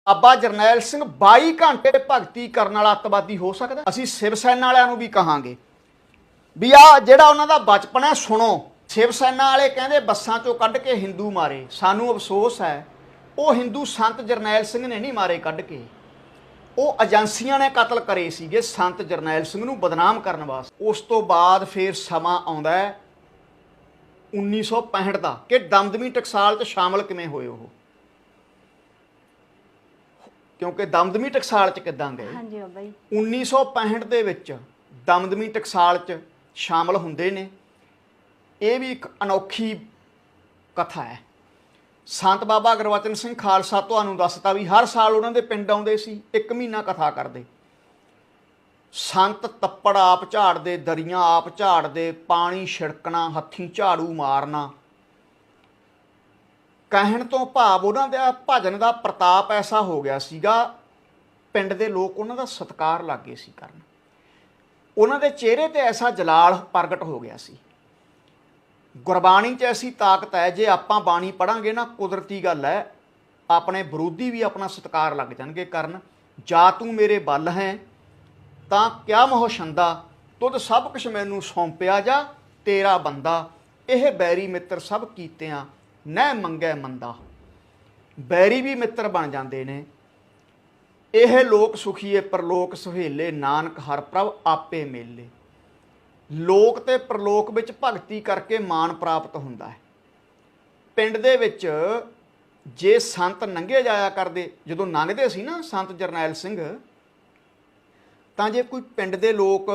ਬਾਬਾ ਜਰਨੈਲ ਸਿੰਘ 22 ਘੰਟੇ ਭਗਤੀ ਕਰਨ ਵਾਲਾ ਅੱਤਵਾਦੀ ਹੋ ਸਕਦਾ? ਅਸੀਂ ਸ਼ਿਵ ਸੈਨਾ ਵਾਲਿਆਂ ਨੂੰ ਵੀ ਕਹਾਂਗੇ ਵੀ ਆ ਜਿਹੜਾ ਉਹਨਾਂ ਦਾ ਬਚਪਨ ਹੈ ਸੁਣੋ। ਸ਼ਿਵ ਸੈਨਾ ਵਾਲੇ ਕਹਿੰਦੇ ਬੱਸਾਂ ਚੋਂ ਕੱਢ ਕੇ ਹਿੰਦੂ ਮਾਰੇ। ਸਾਨੂੰ ਅਫਸੋਸ ਹੈ ਉਹ ਹਿੰਦੂ ਸੰਤ ਜਰਨੈਲ ਸਿੰਘ ਨੇ ਨਹੀਂ ਮਾਰੇ ਕੱਢ ਕੇ, ਉਹ ਏਜੰਸੀਆਂ ਨੇ ਕਤਲ ਕਰੇ ਸੀਗੇ ਸੰਤ ਜਰਨੈਲ ਸਿੰਘ ਨੂੰ ਬਦਨਾਮ ਕਰਨ ਵਾਸਤੇ। ਉਸ ਤੋਂ ਬਾਅਦ ਫਿਰ ਸਮਾਂ ਆਉਂਦਾ ਹੈ 1965 ਦਾ ਕਿ ਦਮਦਮੀ ਟਕਸਾਲ 'ਚ ਸ਼ਾਮਲ ਕਿਵੇਂ ਹੋਏ ਉਹ, ਕਿਉਂਕਿ ਦਮਦਮੀ ਟਕਸਾਲ 'ਚ ਕਿੱਦਾਂ ਗਏ? ਹਾਂਜੀ ਬਾਬਾ ਜੀ 1965 ਦੇ ਵਿੱਚ ਦਮਦਮੀ ਟਕਸਾਲ 'ਚ ਸ਼ਾਮਲ ਹੁੰਦੇ ਨੇ। ਇਹ ਵੀ ਇੱਕ ਅਨੋਖੀ ਕਥਾ ਹੈ। ਸੰਤ ਬਾਬਾ ਗੁਰਬਚਨ ਸਿੰਘ ਖਾਲਸਾ ਤੁਹਾਨੂੰ ਦੱਸਤਾ ਵੀ ਹਰ ਸਾਲ ਉਹਨਾਂ ਦੇ ਪਿੰਡ ਆਉਂਦੇ ਸੀ, 1 ਮਹੀਨਾ ਕਥਾ ਕਰਦੇ। ਸੰਤ ਤੱਪੜ ਆਪ ਝਾੜਦੇ, ਦਰੀਆਂ ਆਪ ਝਾੜਦੇ, ਪਾਣੀ ਛਿੜਕਣਾ, ਹੱਥੀਂ ਝਾੜੂ ਮਾਰਨਾ। ਕਹਿਣ ਤੋਂ ਭਾਵ ਉਹਨਾਂ ਦਾ ਭਜਨ ਦਾ ਪ੍ਰਤਾਪ ਐਸਾ ਹੋ ਗਿਆ ਸੀਗਾ, ਪਿੰਡ ਦੇ ਲੋਕ ਉਹਨਾਂ ਦਾ ਸਤਿਕਾਰ ਲੱਗ ਗਏ ਸੀ ਕਰਨ। ਉਹਨਾਂ ਦੇ ਚਿਹਰੇ ਤੇ ਐਸਾ ਜਲਾਲ ਪ੍ਰਗਟ ਹੋ ਗਿਆ ਸੀ। ਗੁਰਬਾਣੀ 'ਚ ਐਸੀ ਤਾਕਤ ਹੈ, ਜੇ ਆਪਾਂ ਬਾਣੀ ਪੜਾਂਗੇ ਨਾ, ਕੁਦਰਤੀ ਗੱਲ ਹੈ, ਆਪਣੇ ਵਿਰੋਧੀ ਵੀ ਆਪਣਾ ਸਤਿਕਾਰ ਲੱਗ ਜਾਣਗੇ ਕਰਨ। ਜਾ ਤੂੰ ਮੇਰੇ ਬਲ ਹੈ ਤਾਂ ਕਿਆ ਮੋਹ ਛੰਦਾ, ਤੁਧ ਸਭ ਕੁਛ ਮੈਨੂੰ ਸੌਂਪਿਆ ਜਾ ਤੇਰਾ ਬੰਦਾ। ਇਹ ਬੈਰੀ ਮਿੱਤਰ ਸਭ ਕੀਤਿਆਂ ਨਹਿ ਮੰਗੈ ਮੰਦਾ। ਬੈਰੀ ਵੀ ਮਿੱਤਰ ਬਣ ਜਾਂਦੇ ਨੇ। ਇਹ ਲੋਕ ਸੁਖੀਏ ਪਰਲੋਕ ਸੁਹੇਲੇ, ਨਾਨਕ ਹਰਿ ਪ੍ਰਭ ਆਪੇ ਮੇਲੇ। ਲੋਕ ਤੇ ਪ੍ਰਲੋਕ ਵਿੱਚ ਭਗਤੀ ਕਰਕੇ ਮਾਣ ਪ੍ਰਾਪਤ ਹੁੰਦਾ ਹੈ। ਪਿੰਡ ਦੇ ਵਿੱਚ ਜੇ ਸੰਤ ਲੰਘੇ ਜਾਇਆ ਕਰਦੇ, ਜਦੋਂ ਲੰਘਦੇ ਸੀ ਨਾ ਸੰਤ ਜਰਨੈਲ ਸਿੰਘ, ਤਾਂ ਜੇ ਕੋਈ ਪਿੰਡ ਦੇ ਲੋਕ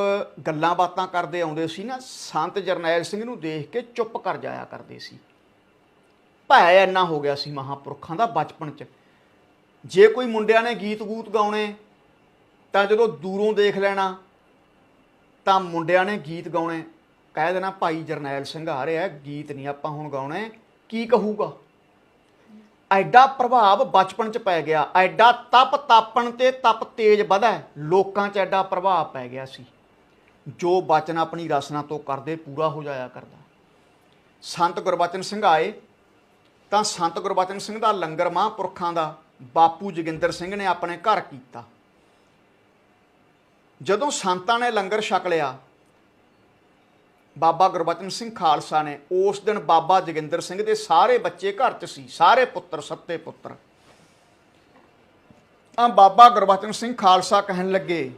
ਗੱਲਾਂ ਬਾਤਾਂ ਕਰਦੇ ਆਉਂਦੇ ਸੀ ਨਾ, ਸੰਤ ਜਰਨੈਲ ਸਿੰਘ ਨੂੰ ਦੇਖ ਕੇ ਚੁੱਪ ਕਰ ਜਾਇਆ ਕਰਦੇ ਸੀ। ਭੈ ਇੰਨਾ ਹੋ ਗਿਆ ਸੀ ਮਹਾਂਪੁਰਖਾਂ ਦਾ ਬਚਪਨ 'ਚ। ਜੇ ਕੋਈ ਮੁੰਡਿਆਂ ਨੇ ਗੀਤ ਗੂਤ ਗਾਉਣੇ ਤਾਂ ਜਦੋਂ ਦੂਰੋਂ ਦੇਖ ਲੈਣਾ ਤਾਂ ਮੁੰਡਿਆਂ ਨੇ ਗੀਤ ਗਾਉਣੇ, ਕਹਿ ਦੇਣਾ ਭਾਈ ਜਰਨੈਲ ਸਿੰਘ ਆ ਰਿਹਾ, ਗੀਤ ਨਹੀਂ ਆਪਾਂ ਹੁਣ ਗਾਉਣੇ, ਕੀ ਕਹੂਗਾ। ਐਡਾ ਪ੍ਰਭਾਵ ਬਚਪਨ 'ਚ ਪੈ ਗਿਆ, ਐਡਾ ਤਪ ਤਾਪਣ ਤੇ ਤਪ ਤੇਜ ਵਧਾ, ਲੋਕਾਂ 'ਚ ਐਡਾ ਪ੍ਰਭਾਵ ਪੈ ਗਿਆ ਸੀ। ਜੋ ਬਚਨ ਆਪਣੀ ਰਸਨਾ ਤੋਂ ਕਰਦੇ ਪੂਰਾ ਹੋ ਜਾਇਆ ਕਰਦਾ। ਸੰਤ ਗੁਰਬਚਨ ਸਿੰਘ ਆਏ ਤਾਂ ਸੰਤ ਗੁਰਬਚਨ ਸਿੰਘ ਦਾ ਲੰਗਰ ਮਹਾਂਪੁਰਖਾਂ ਦਾ ਬਾਪੂ ਜੋਗਿੰਦਰ ਸਿੰਘ ਨੇ ਆਪਣੇ ਘਰ ਕੀਤਾ। ਜਦੋਂ ਸੰਤਾਂ ਨੇ ਲੰਗਰ ਛਕ ਲਿਆ, ਬਾਬਾ ਗੁਰਬਚਨ ਸਿੰਘ ਖਾਲਸਾ ਨੇ, ਉਸ ਦਿਨ ਬਾਬਾ ਜੋਗਿੰਦਰ ਸਿੰਘ ਦੇ ਸਾਰੇ ਬੱਚੇ ਘਰ 'ਚ ਸੀ, ਸਾਰੇ ਪੁੱਤਰ ਸੱਤੇ ਪੁੱਤਰ। ਬਾਬਾ ਗੁਰਬਚਨ ਸਿੰਘ ਖਾਲਸਾ ਕਹਿਣ ਲੱਗੇ,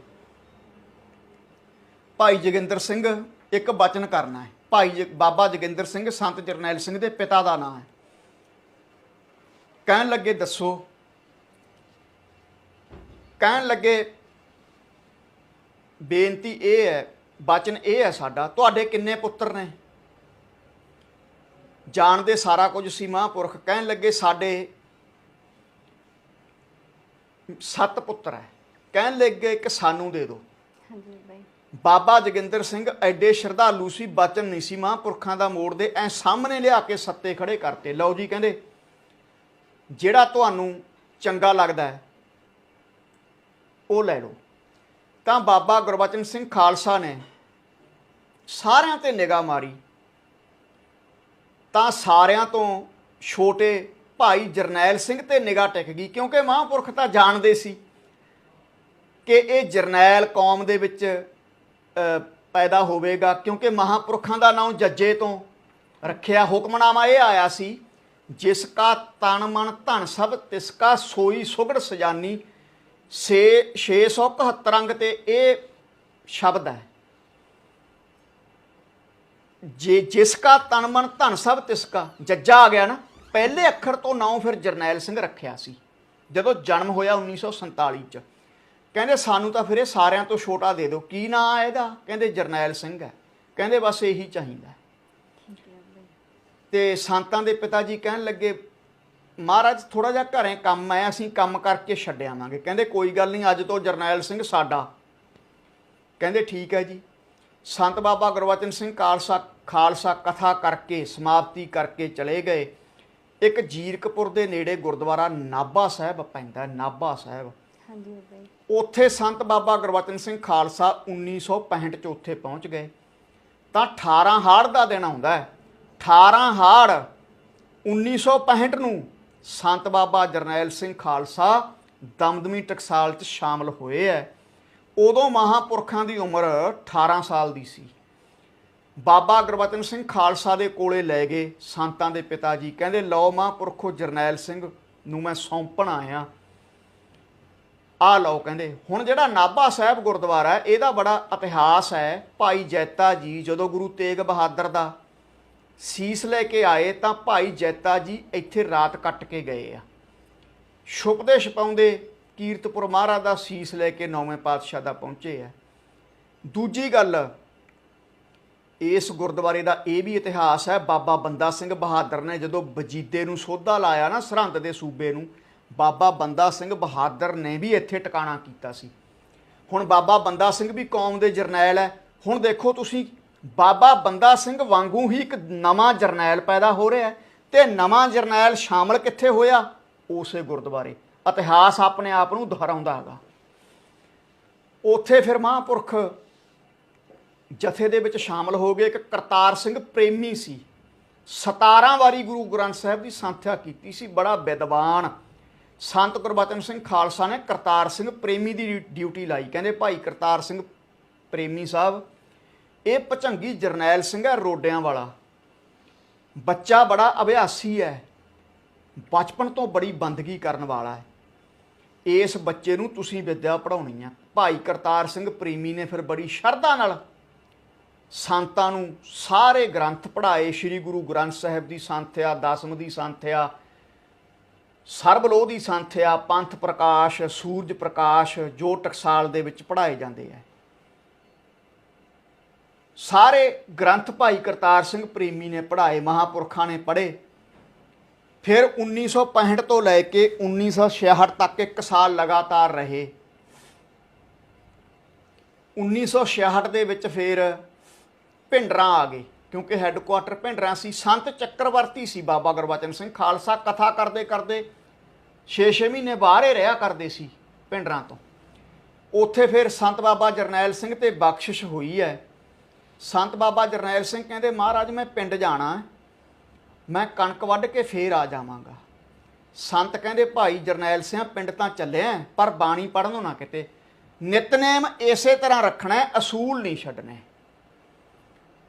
ਭਾਈ ਜੋਗਿੰਦਰ ਸਿੰਘ ਇੱਕ ਬਚਨ ਕਰਨਾ ਹੈ। ਬਾਬਾ ਜੋਗਿੰਦਰ ਸਿੰਘ ਸੰਤ ਜਰਨੈਲ ਸਿੰਘ ਦੇ ਪਿਤਾ ਦਾ ਨਾਂ ਹੈ। ਕਹਿਣ ਲੱਗੇ ਦੱਸੋ। ਕਹਿਣ ਲੱਗੇ ਬੇਨਤੀ ਇਹ ਹੈ, ਬਚਨ ਇਹ ਹੈ ਸਾਡਾ, ਤੁਹਾਡੇ ਕਿੰਨੇ ਪੁੱਤਰ ਨੇ? ਜਾਣਦੇ ਸਾਰਾ ਕੁਝ ਸੀ ਮਹਾਂਪੁਰਖ। ਕਹਿਣ ਲੱਗੇ ਸਾਡੇ 7 ਪੁੱਤਰ ਹੈ। ਕਹਿਣ ਲੱਗੇ ਇੱਕ ਸਾਨੂੰ ਦੇ ਦਿਓ। ਬਾਬਾ ਜੋਗਿੰਦਰ ਸਿੰਘ ਐਡੇ ਸ਼ਰਧਾਲੂ ਸੀ, ਬਚਨ ਨਹੀਂ ਸੀ ਮਹਾਂਪੁਰਖਾਂ ਦਾ ਮੋੜਦੇ, ਐ ਸਾਹਮਣੇ ਲਿਆ ਕੇ ਸੱਤੇ ਖੜੇ ਕਰਤੇ। ਲਓ ਜੀ, ਕਹਿੰਦੇ ਜਿਹੜਾ ਤੁਹਾਨੂੰ ਚੰਗਾ ਲੱਗਦਾ ਹੈ ਉਹ ਲੈ ਲਓ। ਤਾਂ ਬਾਬਾ ਗੁਰਬਚਨ ਸਿੰਘ ਖਾਲਸਾ ਨੇ ਸਾਰਿਆਂ ਤੇ ਨਿਗਾਹ ਮਾਰੀ ਤਾਂ ਸਾਰਿਆਂ ਤੋਂ ਛੋਟੇ ਭਾਈ ਜਰਨੈਲ ਸਿੰਘ ਤੇ ਨਿਗਾਹ ਟਿਕ ਗਈ, ਕਿਉਂਕਿ ਮਹਾਂਪੁਰਖ ਤਾਂ ਜਾਣਦੇ ਸੀ ਕਿ ਇਹ ਜਰਨੈਲ ਕੌਮ ਦੇ ਵਿੱਚ ਪੈਦਾ ਹੋਵੇਗਾ, ਕਿਉਂਕਿ ਮਹਾਂਪੁਰਖਾਂ ਦਾ ਨਾਮ ਜੱਜੇ ਤੋਂ ਰੱਖਿਆ। ਹੁਕਮਨਾਮਾ ਇਹ ਆਇਆ ਸੀ, ਜਿਸ ਕਾ ਤਨ ਮਨ ਧਨ ਸਭ ਤਿਸ ਕਾ ਸੋਈ ਸੁਗੜ ਸਜਾਨੀ। 671 ਅੰਗ ਤੇ ਇਹ ਸ਼ਬਦ ਹੈ, ਜੇ ਜਿਸ ਕਾ ਤਨ ਮਨ ਧਨ ਸਭ ਤਿਸ ਕਾ। ਜੱਜਾ ਆ ਗਿਆ ਨਾ, ਪਹਿਲੇ ਅੱਖਰ ਤੋਂ ਨਾਮ ਫਿਰ ਜਰਨੈਲ ਸਿੰਘ ਰੱਖਿਆ ਸੀ। ਜਦੋਂ ਜਨਮ ਹੋਇਆ 1947 'ਚ, ਕਹਿੰਦੇ ਸਾਨੂੰ ਤਾਂ ਫਿਰ ਇਹ ਸਾਰਿਆਂ ਤੋਂ ਛੋਟਾ ਦੇ ਦਿਓ। ਕੀ ਨਾਂ ਹੈ ਇਹਦਾ? ਕਹਿੰਦੇ ਜਰਨੈਲ ਸਿੰਘ ਹੈ। ਕਹਿੰਦੇ ਬਸ ਇਹੀ ਚਾਹੀਦਾ। ਤੇ ਸੰਤਾਂ ਦੇ ਪਿਤਾ ਜੀ ਕਹਿਣ ਲੱਗੇ, ਮਹਾਰਾਜ ਥੋੜ੍ਹਾ ਜਿਹਾ ਘਰੇ ਕੰਮ ਹੈ, ਅਸੀਂ ਕੰਮ ਕਰਕੇ ਛੱਡ ਆਵਾਂਗੇ। ਕਹਿੰਦੇ ਕੋਈ ਗੱਲ ਨਹੀਂ, ਅੱਜ ਤੋਂ ਜਰਨੈਲ ਸਿੰਘ ਸਾਡਾ। ਕਹਿੰਦੇ ਠੀਕ ਹੈ ਜੀ। ਸੰਤ ਬਾਬਾ ਗੁਰਬਚਨ ਸਿੰਘ ਖਾਲਸਾ ਕਥਾ ਕਰਕੇ ਸਮਾਪਤੀ ਕਰਕੇ ਚਲੇ ਗਏ। ਇੱਕ ਜੀਰਕਪੁਰ ਦੇ ਨੇੜੇ ਗੁਰਦੁਆਰਾ ਨਾਭਾ ਸਾਹਿਬ ਪੈਂਦਾ, ਨਾਭਾ ਸਾਹਿਬ। ਉੱਥੇ ਸੰਤ ਬਾਬਾ ਗੁਰਬਚਨ ਸਿੰਘ ਖਾਲਸਾ 1965 'ਚ ਉੱਥੇ ਪਹੁੰਚ ਗਏ। ਤਾਂ 18 ਹਾੜ ਦਾ ਦਿਨ ਆਉਂਦਾ ਹੈ। 18 ਹਾੜ 1965 ਨੂੰ ਸੰਤ ਬਾਬਾ ਜਰਨੈਲ ਸਿੰਘ ਖਾਲਸਾ ਦਮਦਮੀ ਟਕਸਾਲ 'ਚ ਸ਼ਾਮਲ ਹੋਏ ਹੈ, ਉਦੋਂ ਮਹਾਂਪੁਰਖਾਂ ਦੀ ਉਮਰ 18 ਸਾਲ ਦੀ ਸੀ। ਬਾਬਾ ਗੁਰਬਚਨ ਸਿੰਘ ਖਾਲਸਾ ਦੇ ਕੋਲੇ ਲੈ ਗਏ ਸੰਤਾਂ ਦੇ ਪਿਤਾ ਜੀ, ਕਹਿੰਦੇ ਲਓ ਮਹਾਂਪੁਰਖੋ ਜਰਨੈਲ ਸਿੰਘ ਨੂੰ ਮੈਂ ਸੌਂਪਣ ਆਇਆ, ਆ ਲਓ। ਕਹਿੰਦੇ ਹੁਣ ਜਿਹੜਾ ਨਾਭਾ ਸਾਹਿਬ ਗੁਰਦੁਆਰਾ ਹੈ ਇਹਦਾ ਬੜਾ ਇਤਿਹਾਸ ਹੈ। ਭਾਈ ਜੈਤਾ ਜੀ ਜਦੋਂ ਗੁਰੂ ਤੇਗ ਬਹਾਦਰ ਦਾ ਸੀਸ ਲੈ ਕੇ ਆਏ ਤਾਂ ਭਾਈ ਜੈਤਾ ਜੀ ਇੱਥੇ ਰਾਤ ਕੱਟ ਕੇ ਗਏ ਆ। ਛੁਪਦੇ ਛਪਾਉਂਦੇ ਕੀਰਤਪੁਰ ਮਹਾਰਾਜ ਦਾ ਸੀਸ ਲੈ ਕੇ 9ਵੇਂ ਪਾਤਸ਼ਾਹ ਦਾ ਪਹੁੰਚੇ ਆ। ਦੂਜੀ ਗੱਲ, ਇਸ ਗੁਰਦੁਆਰੇ ਦਾ ਇਹ ਵੀ ਇਤਿਹਾਸ ਹੈ, ਬਾਬਾ ਬੰਦਾ ਸਿੰਘ ਬਹਾਦਰ ਨੇ ਜਦੋਂ ਵਜੀਦੇ ਨੂੰ ਸੋਧਾ ਲਾਇਆ ਨਾ ਸਰਹੰਦ ਦੇ ਸੂਬੇ ਨੂੰ, ਬਾਬਾ ਬੰਦਾ ਸਿੰਘ ਬਹਾਦਰ ਨੇ ਵੀ ਇੱਥੇ ਟਿਕਾਣਾ ਕੀਤਾ ਸੀ। ਹੁਣ ਬਾਬਾ ਬੰਦਾ ਸਿੰਘ ਵੀ ਕੌਮ ਦੇ ਜਰਨੈਲ ਹੈ। ਹੁਣ ਦੇਖੋ ਤੁਸੀਂ, ਬਾਬਾ ਬੰਦਾ ਸਿੰਘ ਵਾਂਗੂ ਹੀ ਇੱਕ ਨਵਾਂ ਜਰਨੈਲ ਪੈਦਾ ਹੋ ਰਿਹਾ, ਤੇ ਨਵਾਂ ਜਰਨੈਲ ਸ਼ਾਮਲ ਕਿੱਥੇ ਹੋਇਆ? ਉਸੇ ਗੁਰਦੁਆਰੇ। ਇਤਿਹਾਸ ਆਪਣੇ ਆਪ ਨੂੰ ਦੁਹਰਾਉਂਦਾ ਹੈਗਾ। ਉੱਥੇ ਫਿਰ ਮਹਾਂਪੁਰਖ ਜਥੇ ਦੇ ਵਿੱਚ ਸ਼ਾਮਲ ਹੋ ਗਏ। ਇੱਕ ਕਰਤਾਰ ਸਿੰਘ ਪ੍ਰੇਮੀ ਸੀ, 17 ਵਾਰੀ ਗੁਰੂ ਗ੍ਰੰਥ ਸਾਹਿਬ ਦੀ ਸੰਥਿਆ ਕੀਤੀ ਸੀ, ਬੜਾ ਵਿਦਵਾਨ। ਸੰਤ ਗੁਰਬਚਨ ਸਿੰਘ ਖਾਲਸਾ ਨੇ ਕਰਤਾਰ ਸਿੰਘ ਪ੍ਰੇਮੀ ਦੀ ਡਿਊਟੀ ਲਾਈ। ਕਹਿੰਦੇ ਭਾਈ ਕਰਤਾਰ ਸਿੰਘ ਪ੍ਰੇਮੀ ਸਾਹਿਬ ਇਹ ਭਚੰਗੀ ਜਰਨੈਲ ਸਿੰਘ ਹੈ, ਰੋਡਿਆਂ ਵਾਲਾ ਬੱਚਾ, ਬੜਾ ਅਭਿਆਸੀ ਹੈ, ਬਚਪਨ ਤੋਂ ਬੜੀ ਬੰਦਗੀ ਕਰਨ ਵਾਲਾ ਹੈ, ਇਸ ਬੱਚੇ ਨੂੰ ਤੁਸੀਂ ਵਿੱਦਿਆ ਪੜ੍ਹਾਉਣੀ ਆ। ਭਾਈ ਕਰਤਾਰ ਸਿੰਘ ਪ੍ਰੇਮੀ ਨੇ ਫਿਰ ਬੜੀ ਸ਼ਰਧਾ ਨਾਲ ਸੰਤਾਂ ਨੂੰ ਸਾਰੇ ਗ੍ਰੰਥ ਪੜ੍ਹਾਏ। ਸ੍ਰੀ ਗੁਰੂ ਗ੍ਰੰਥ ਸਾਹਿਬ ਦੀ ਸੰਥਿਆ, ਦਸਮ ਦੀ ਸੰਥਿਆ, ਸਰਬਲੋਹ ਦੀ ਸੰਥਿਆ, ਪੰਥ ਪ੍ਰਕਾਸ਼, ਸੂਰਜ ਪ੍ਰਕਾਸ਼, ਜੋ ਟਕਸਾਲ ਦੇ ਵਿੱਚ ਪੜ੍ਹਾਏ ਜਾਂਦੇ ਹੈ, ਸਾਰੇ ਗ੍ਰੰਥ ਭਾਈ ਕਰਤਾਰ ਸਿੰਘ ਪ੍ਰੇਮੀ ਨੇ ਪੜ੍ਹਾਏ, ਮਹਾਂਪੁਰਖਾਂ ਨੇ ਪੜ੍ਹੇ। ਫਿਰ 1965 ਤੋਂ ਲੈ ਕੇ 1966 ਤੱਕ 1 ਸਾਲ ਲਗਾਤਾਰ ਰਹੇ। 1966 ਦੇ ਵਿੱਚ ਫਿਰ ਭਿੰਡਰਾਂ ਆ ਗਏ, ਕਿਉਂਕਿ ਹੈੱਡਕੁਆਟਰ ਭਿੰਡਰਾਂ ਸੀ। ਸੰਤ ਚੱਕਰਵਰਤੀ ਸੀ ਬਾਬਾ ਗੁਰਬਚਨ ਸਿੰਘ ਖਾਲਸਾ, ਕਥਾ ਕਰਦੇ ਕਰਦੇ 6-6 ਮਹੀਨੇ ਬਾਹਰ ਹੀ ਰਿਹਾ ਕਰਦੇ ਸੀ ਭਿੰਡਰਾਂ ਤੋਂ। ਉੱਥੇ ਫਿਰ ਸੰਤ ਬਾਬਾ ਜਰਨੈਲ ਸਿੰਘ ਤੇ ਬਖਸ਼ਿਸ਼ ਹੋਈ ਹੈ। ਸੰਤ ਬਾਬਾ ਜਰਨੈਲ ਸਿੰਘ ਕਹਿੰਦੇ ਮਹਾਰਾਜ ਮੈਂ ਪਿੰਡ ਜਾਣਾ, ਮੈਂ ਕਣਕ ਵੱਢ ਕੇ ਫੇਰ ਆ ਜਾਵਾਂਗਾ। ਸੰਤ ਕਹਿੰਦੇ ਭਾਈ ਜਰਨੈਲ ਸਿੰਘ ਪਿੰਡ ਤਾਂ ਚੱਲਿਆ, ਪਰ ਬਾਣੀ ਪੜ੍ਹਨੋਂ ਨਾ ਕਿਤੇ, ਨਿਤਨੇਮ ਇਸੇ ਤਰ੍ਹਾਂ ਰੱਖਣਾ, ਅਸੂਲ ਨਹੀਂ ਛੱਡਣੇ।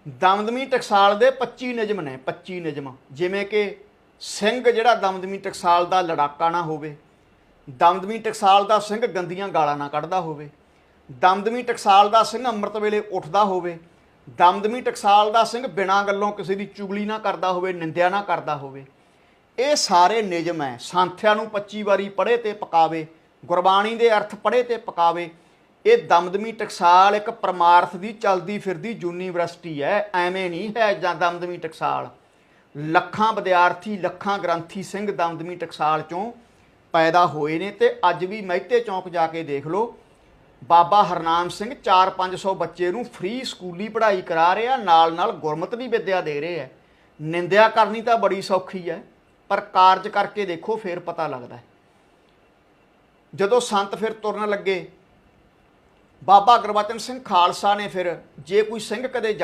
ਦਮਦਮੀ ਟਕਸਾਲ ਦੇ 25 ਨਿਯਮ ਨੇ, 25 ਨਿਯਮ, ਜਿਵੇਂ ਕਿ ਸਿੰਘ ਜਿਹੜਾ ਦਮਦਮੀ ਟਕਸਾਲ ਦਾ ਲੜਾਕਾ ਨਾ ਹੋਵੇ, ਦਮਦਮੀ ਟਕਸਾਲ ਦਾ ਸਿੰਘ ਗੰਦੀਆਂ ਗਾਲਾਂ ਨਾ ਕੱਢਦਾ ਹੋਵੇ, ਦਮਦਮੀ ਟਕਸਾਲ ਦਾ ਸਿੰਘ ਅੰਮ੍ਰਿਤ ਵੇਲੇ ਉੱਠਦਾ ਹੋਵੇ, ਦਮਦਮੀ ਟਕਸਾਲ ਦਾ ਸਿੰਘ ਬਿਨਾਂ ਗੱਲੋਂ ਕਿਸੇ ਦੀ ਚੁਗਲੀ ਨਾ ਕਰਦਾ ਹੋਵੇ, ਨਿੰਦਿਆ ਨਾ ਕਰਦਾ ਹੋਵੇ। ਇਹ ਸਾਰੇ ਨਿਯਮ ਹੈ। ਸੰਥਿਆ ਨੂੰ 25 ਵਾਰੀ ਪੜ੍ਹੇ ਤੇ ਪਕਾਵੇ, ਗੁਰਬਾਣੀ ਦੇ ਅਰਥ ਪੜ੍ਹੇ ਤੇ ਪਕਾਵੇ। ਇਹ ਦਮਦਮੀ ਟਕਸਾਲ ਇੱਕ ਪਰਮਾਰਥ ਦੀ ਚਲਦੀ ਫਿਰਦੀ ਯੂਨੀਵਰਸਿਟੀ ਹੈ, ਐਵੇਂ ਨਹੀਂ ਹੈ ਜਾਂ ਦਮਦਮੀ ਟਕਸਾਲ। ਲੱਖਾਂ ਵਿਦਿਆਰਥੀ, ਲੱਖਾਂ ਗ੍ਰੰਥੀ ਸਿੰਘ ਦਮਦਮੀ ਟਕਸਾਲ 'ਚੋਂ ਪੈਦਾ ਹੋਏ ਨੇ। ਤੇ ਅੱਜ ਵੀ ਮਹਿਤੇ ਚੌਂਕ ਜਾ ਕੇ ਦੇਖ ਲਓ, ਬਾਬਾ ਹਰਨਾਮ ਸਿੰਘ 400-500 ਬੱਚੇ ਨੂੰ ਫ੍ਰੀ ਸਕੂਲੀ ਪੜ੍ਹਾਈ ਕਰਾ ਰਿਹਾ, ਨਾਲ ਨਾਲ ਗੁਰਮਤਿ ਦੀ ਵਿੱਦਿਆ ਦੇ ਰਹੇ ਹੈ। ਨਿੰਦਿਆ ਕਰਨੀ ਤਾਂ ਬੜੀ ਸੌਖੀ ਹੈ, ਪਰ ਕਾਰਜ ਕਰਕੇ ਦੇਖੋ ਫਿਰ ਪਤਾ ਲੱਗਦਾ ਹੈ। ਜਦੋਂ ਸੰਤ ਫਿਰ ਤੁਰਨ ਲੱਗੇ, ਬਾਬਾ ਗੁਰਬਚਨ ਸਿੰਘ ਖਾਲਸਾ ਨੇ ਫਿਰ, ਜੇ ਕੋਈ ਸਿੰਘ ਕਦੇ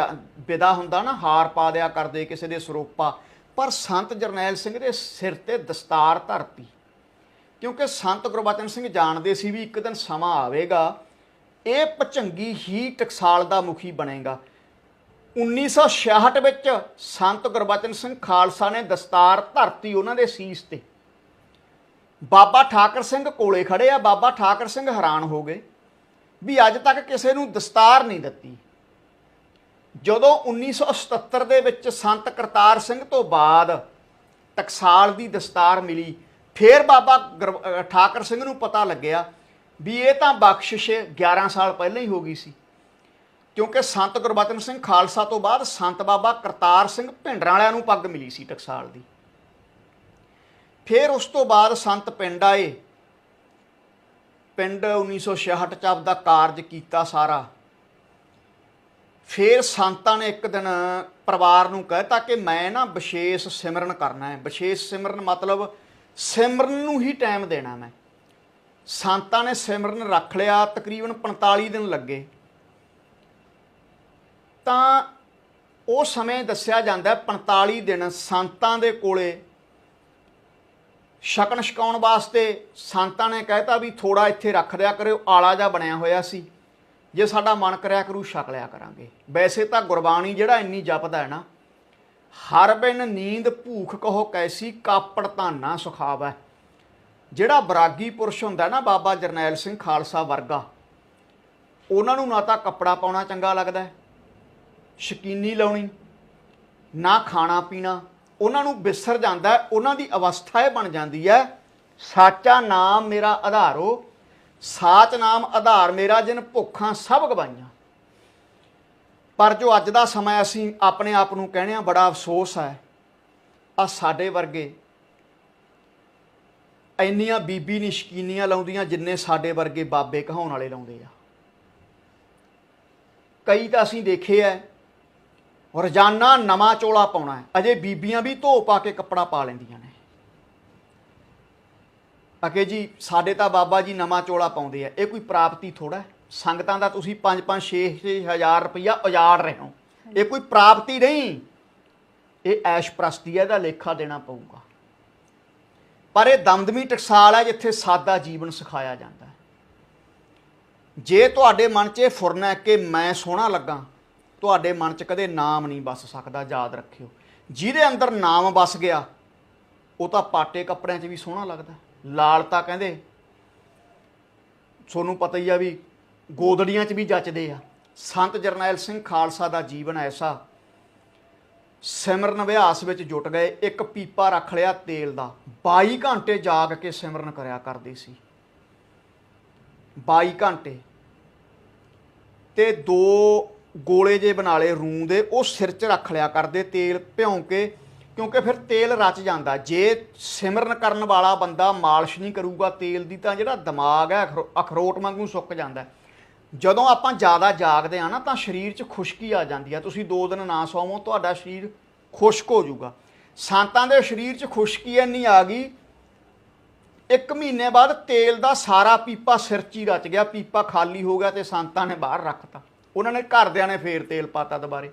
ਵਿਦਾ ਹੁੰਦਾ ਨਾ, ਹਾਰ ਪਾ ਦਿਆ ਕਰਦੇ ਕਿਸੇ ਦੇ ਸਰੋਪਾ, ਪਰ ਸੰਤ ਜਰਨੈਲ ਸਿੰਘ ਦੇ ਸਿਰ ਤੇ ਦਸਤਾਰ ਧਰਤੀ, ਕਿਉਂਕਿ ਸੰਤ ਗੁਰਬਚਨ ਸਿੰਘ ਜਾਣਦੇ ਸੀ ਵੀ ਇੱਕ ਦਿਨ ਸਮਾਂ ਆਵੇਗਾ ਇਹ ਭਚੰਗੀ ਹੀ ਟਕਸਾਲ ਦਾ ਮੁਖੀ ਬਣੇਗਾ। 1966 ਵਿੱਚ ਸੰਤ ਗੁਰਬਚਨ ਸਿੰਘ ਖਾਲਸਾ ਨੇ ਦਸਤਾਰ ਧਰਤੀ ਉਹਨਾਂ ਦੇ ਸੀਸ ਤੇ। ਬਾਬਾ ਠਾਕਰ ਸਿੰਘ ਕੋਲੇ ਖੜੇ ਆ, ਬਾਬਾ ਠਾਕਰ ਸਿੰਘ ਹੈਰਾਨ ਹੋ ਗਏ ਵੀ ਅੱਜ ਤੱਕ ਕਿਸੇ ਨੂੰ ਦਸਤਾਰ ਨਹੀਂ ਦਿੱਤੀ। ਜਦੋਂ 1977 ਦੇ ਵਿੱਚ ਸੰਤ ਕਰਤਾਰ ਸਿੰਘ ਤੋਂ ਬਾਅਦ ਟਕਸਾਲ ਦੀ ਦਸਤਾਰ ਮਿਲੀ, ਫਿਰ ਬਾਬਾ ਠਾਕਰ ਸਿੰਘ ਨੂੰ ਪਤਾ ਲੱਗਿਆ ਵੀ ਇਹ ਤਾਂ ਬਖਸ਼ਿਸ਼ 11 ਸਾਲ ਪਹਿਲਾਂ ਹੀ ਹੋ ਗਈ ਸੀ, ਕਿਉਂਕਿ ਸੰਤ ਗੁਰਬਚਨ ਸਿੰਘ ਖਾਲਸਾ ਤੋਂ ਬਾਅਦ ਸੰਤ ਬਾਬਾ ਕਰਤਾਰ ਸਿੰਘ ਭਿੰਡਰਾਂ ਵਾਲਿਆਂ ਨੂੰ ਪੱਗ ਮਿਲੀ ਸੀ ਟਕਸਾਲ ਦੀ। ਫਿਰ ਉਸ ਤੋਂ ਬਾਅਦ ਸੰਤ ਪਿੰਡ ਆਏ, ਪਿੰਡ 1966 'ਚ ਆਪਦਾ ਕਾਰਜ ਕੀਤਾ ਸਾਰਾ। ਫਿਰ ਸੰਤਾਂ ਨੇ ਇੱਕ ਦਿਨ ਪਰਿਵਾਰ ਨੂੰ ਕਹਿਤਾ ਕਿ ਮੈਂ ਨਾ ਵਿਸ਼ੇਸ਼ ਸਿਮਰਨ ਕਰਨਾ ਹੈ। ਵਿਸ਼ੇਸ਼ ਸਿਮਰਨ ਮਤਲਬ ਸਿਮਰਨ ਨੂੰ ਹੀ ਟਾਈਮ ਦੇਣਾ ਮੈਂ। ਸੰਤਾਂ ਨੇ ਸਿਮਰਨ ਰੱਖ ਲਿਆ, ਤਕਰੀਬਨ 45 ਦਿਨ ਲੱਗੇ। ਤਾਂ ਉਹ ਸਮੇਂ ਦੱਸਿਆ ਜਾਂਦਾ 45 ਦਿਨ ਸੰਤਾਂ ਦੇ ਕੋਲੇ ਛਕਣ ਛਕਾਉਣ ਵਾਸਤੇ ਸੰਤਾਂ ਨੇ ਕਹਿਤਾ ਵੀ ਥੋੜਾ ਇੱਥੇ ਰੱਖ ਦਿਆ ਕਰਿਓ, ਆਲਾ ਜਿਹਾ ਬਣਿਆ ਹੋਇਆ ਸੀ, ਜੇ ਸਾਡਾ ਮਨ ਕਰਿਆ ਕਰੂ ਛਕ ਲਿਆ ਕਰਾਂਗੇ। ਵੈਸੇ ਤਾਂ ਗੁਰਬਾਣੀ ਜਿਹੜਾ ਇੰਨੀ ਜਪਦਾ ਹੈ ਨਾ, ਹਰ ਬਿਨ ਨੀਂਦ ਭੂਖ ਕਹੋ ਕੈਸੀ, ਕਾਪੜ ਧਾਨਾ ਸੁਖਾਵੈ। ਜਿਹੜਾ ਬਰਾਗੀ ਪੁਰਸ਼ ਹੁੰਦਾ ਨਾ ਬਾਬਾ ਜਰਨੈਲ ਸਿੰਘ ਖਾਲਸਾ ਵਰਗਾ, ਉਹਨਾਂ ਨੂੰ ਨਾ ਤਾਂ ਕੱਪੜਾ ਪਾਉਣਾ ਚੰਗਾ ਲੱਗਦਾ, ਸ਼ਕੀਨੀ ਲਾਉਣੀ, ਨਾ ਖਾਣਾ ਪੀਣਾ, ਉਹਨਾਂ ਨੂੰ ਵਿਸਰ ਜਾਂਦਾ। ਉਹਨਾਂ ਦੀ ਅਵਸਥਾ ਇਹ ਬਣ ਜਾਂਦੀ ਹੈ, ਸਾਚਾ ਨਾਮ ਮੇਰਾ ਆਧਾਰੋ, ਸਾਚ ਨਾਮ ਆਧਾਰ ਮੇਰਾ, ਜਿਨ ਭੁੱਖਾਂ ਸਭ ਗਵਾਈਆਂ। ਪਰ ਜੋ ਅੱਜ ਦਾ ਸਮਾਂ ਅਸੀਂ ਆਪਣੇ ਆਪ ਨੂੰ ਕਹਿੰਦੇ ਹਾਂ, ਬੜਾ ਅਫਸੋਸ ਹੈ, ਆ ਸਾਡੇ ਵਰਗੇ ਇੰਨੀਆਂ ਬੀਬੀ ਨਹੀਂ ਸ਼ਕੀਨੀਆਂ ਲਾਉਂਦੀਆਂ ਜਿੰਨੇ ਸਾਡੇ ਵਰਗੇ ਬਾਬੇ ਕਹਾਉਣ ਵਾਲੇ ਲਾਉਂਦੇ ਆ। ਕਈ ਤਾਂ ਅਸੀਂ ਦੇਖੇ ਐ ਰੋਜ਼ਾਨਾ ਨਵਾਂ ਚੋਲਾ ਪਾਉਣਾ ਹੈ, ਅਜੇ ਬੀਬੀਆਂ ਵੀ ਧੋ ਪਾ ਕੇ ਕੱਪੜਾ ਪਾ ਲੈਂਦੀਆਂ ਨੇ। ਅਕੇ ਜੀ ਸਾਡੇ ਤਾਂ ਬਾਬਾ ਜੀ ਨਵਾਂ ਚੋਲਾ ਪਾਉਂਦੇ ਆ, ਇਹ ਕੋਈ ਪ੍ਰਾਪਤੀ ਥੋੜਾ। ਸੰਗਤਾਂ ਦਾ ਤੁਸੀਂ 5-5 6 ਹਜ਼ਾਰ ਰੁਪਈਆ ਉਜਾੜ ਰਹੇ ਹੋ, ਇਹ ਕੋਈ ਪ੍ਰਾਪਤੀ ਨਹੀਂ, ਇਹ ਐਸ਼ ਪ੍ਰਸਤੀ ਹੈ, ਇਹਦਾ ਲੇਖਾ ਦੇਣਾ ਪਊਗਾ। ਪਰ ਇਹ ਦਮਦਮੀ ਟਕਸਾਲ ਹੈ ਜਿੱਥੇ ਸਾਦਾ ਜੀਵਨ ਸਿਖਾਇਆ ਜਾਂਦਾ ਹੈ। ਜੇ ਤੁਹਾਡੇ ਮਨ 'ਚ ਇਹ ਫੁਰਨਾ ਹੈ ਕਿ ਮੈਂ ਸੋਹਣਾ ਲੱਗਾ, ਤੁਹਾਡੇ ਮਨ 'ਚ ਕਦੇ ਨਾਮ ਨਹੀਂ ਵਸ ਸਕਦਾ, ਯਾਦ ਰੱਖਿਓ। ਜਿਹਦੇ ਅੰਦਰ ਨਾਮ ਵਸ ਗਿਆ ਉਹ ਤਾਂ ਪਾਟੇ ਕੱਪੜਿਆਂ 'ਚ ਵੀ ਸੋਹਣਾ ਲੱਗਦਾ। ਲਾਲ ਤਾਂ ਕਹਿੰਦੇ ਤੁਹਾਨੂੰ ਪਤਾ ਹੀ ਆ ਵੀ ਗੋਦੜੀਆਂ 'ਚ ਵੀ ਜੱਚਦੇ ਆ। ਸੰਤ ਜਰਨੈਲ ਸਿੰਘ ਖਾਲਸਾ ਦਾ ਜੀਵਨ ਐਸਾ, ਸਿਮਰਨ ਅਭਿਆਸ ਵਿੱਚ ਜੁਟ ਗਏ। ਇੱਕ ਪੀਪਾ ਰੱਖ ਲਿਆ ਤੇਲ ਦਾ, 22 ਘੰਟੇ ਜਾਗ ਕੇ ਸਿਮਰਨ ਕਰਿਆ ਕਰਦੇ ਸੀ, 22 ਘੰਟੇ। ਤੇ 2 ਗੋਲੇ ਜੇ ਬਣਾ ਲਏ ਰੂੰ ਦੇ, ਉਹ ਸਿਰ 'ਚ ਰੱਖ ਲਿਆ ਕਰਦੇ ਤੇਲ ਭਿਉਂ ਕੇ, ਕਿਉਂਕਿ ਫਿਰ ਤੇਲ ਰਚ ਜਾਂਦਾ। ਜੇ ਸਿਮਰਨ ਕਰਨ ਵਾਲਾ ਬੰਦਾ ਮਾਲਿਸ਼ ਨਹੀਂ ਕਰੂਗਾ ਤੇਲ ਦੀ, ਤਾਂ ਜਿਹੜਾ ਦਿਮਾਗ ਹੈ ਅਖਰੋਟ ਵਾਂਗੂ ਸੁੱਕ ਜਾਂਦਾ। ਜਦੋਂ ਆਪਾਂ ਜ਼ਿਆਦਾ ਜਾਗਦੇ ਆ ਨਾ, ਤਾਂ ਸਰੀਰ 'ਚ ਖੁਸ਼ਕੀ ਆ ਜਾਂਦੀ ਆ। ਤੁਸੀਂ 2 ਦਿਨ ਨਾ ਸੌਵੋ, ਤੁਹਾਡਾ ਸਰੀਰ ਖੁਸ਼ਕ ਹੋ ਜਾਊਗਾ। ਸੰਤਾਂ ਦੇ ਸਰੀਰ 'ਚ ਖੁਸ਼ਕੀ ਇੰਨੀ ਆ ਗਈ, 1 ਮਹੀਨੇ ਬਾਅਦ ਤੇਲ ਦਾ ਸਾਰਾ ਪੀਪਾ ਸਿਰ 'ਚ ਹੀ ਰਚ ਗਿਆ। ਪੀਪਾ ਖਾਲੀ ਹੋ ਗਿਆ ਤੇ ਸੰਤਾਂ ਨੇ ਬਾਹਰ ਰੱਖਤਾ। ਉਹਨਾਂ ਨੇ ਘਰਦਿਆਂ ਨੇ ਫੇਰ ਤੇਲ ਪਾਤਾ ਦੁਬਾਰੇ।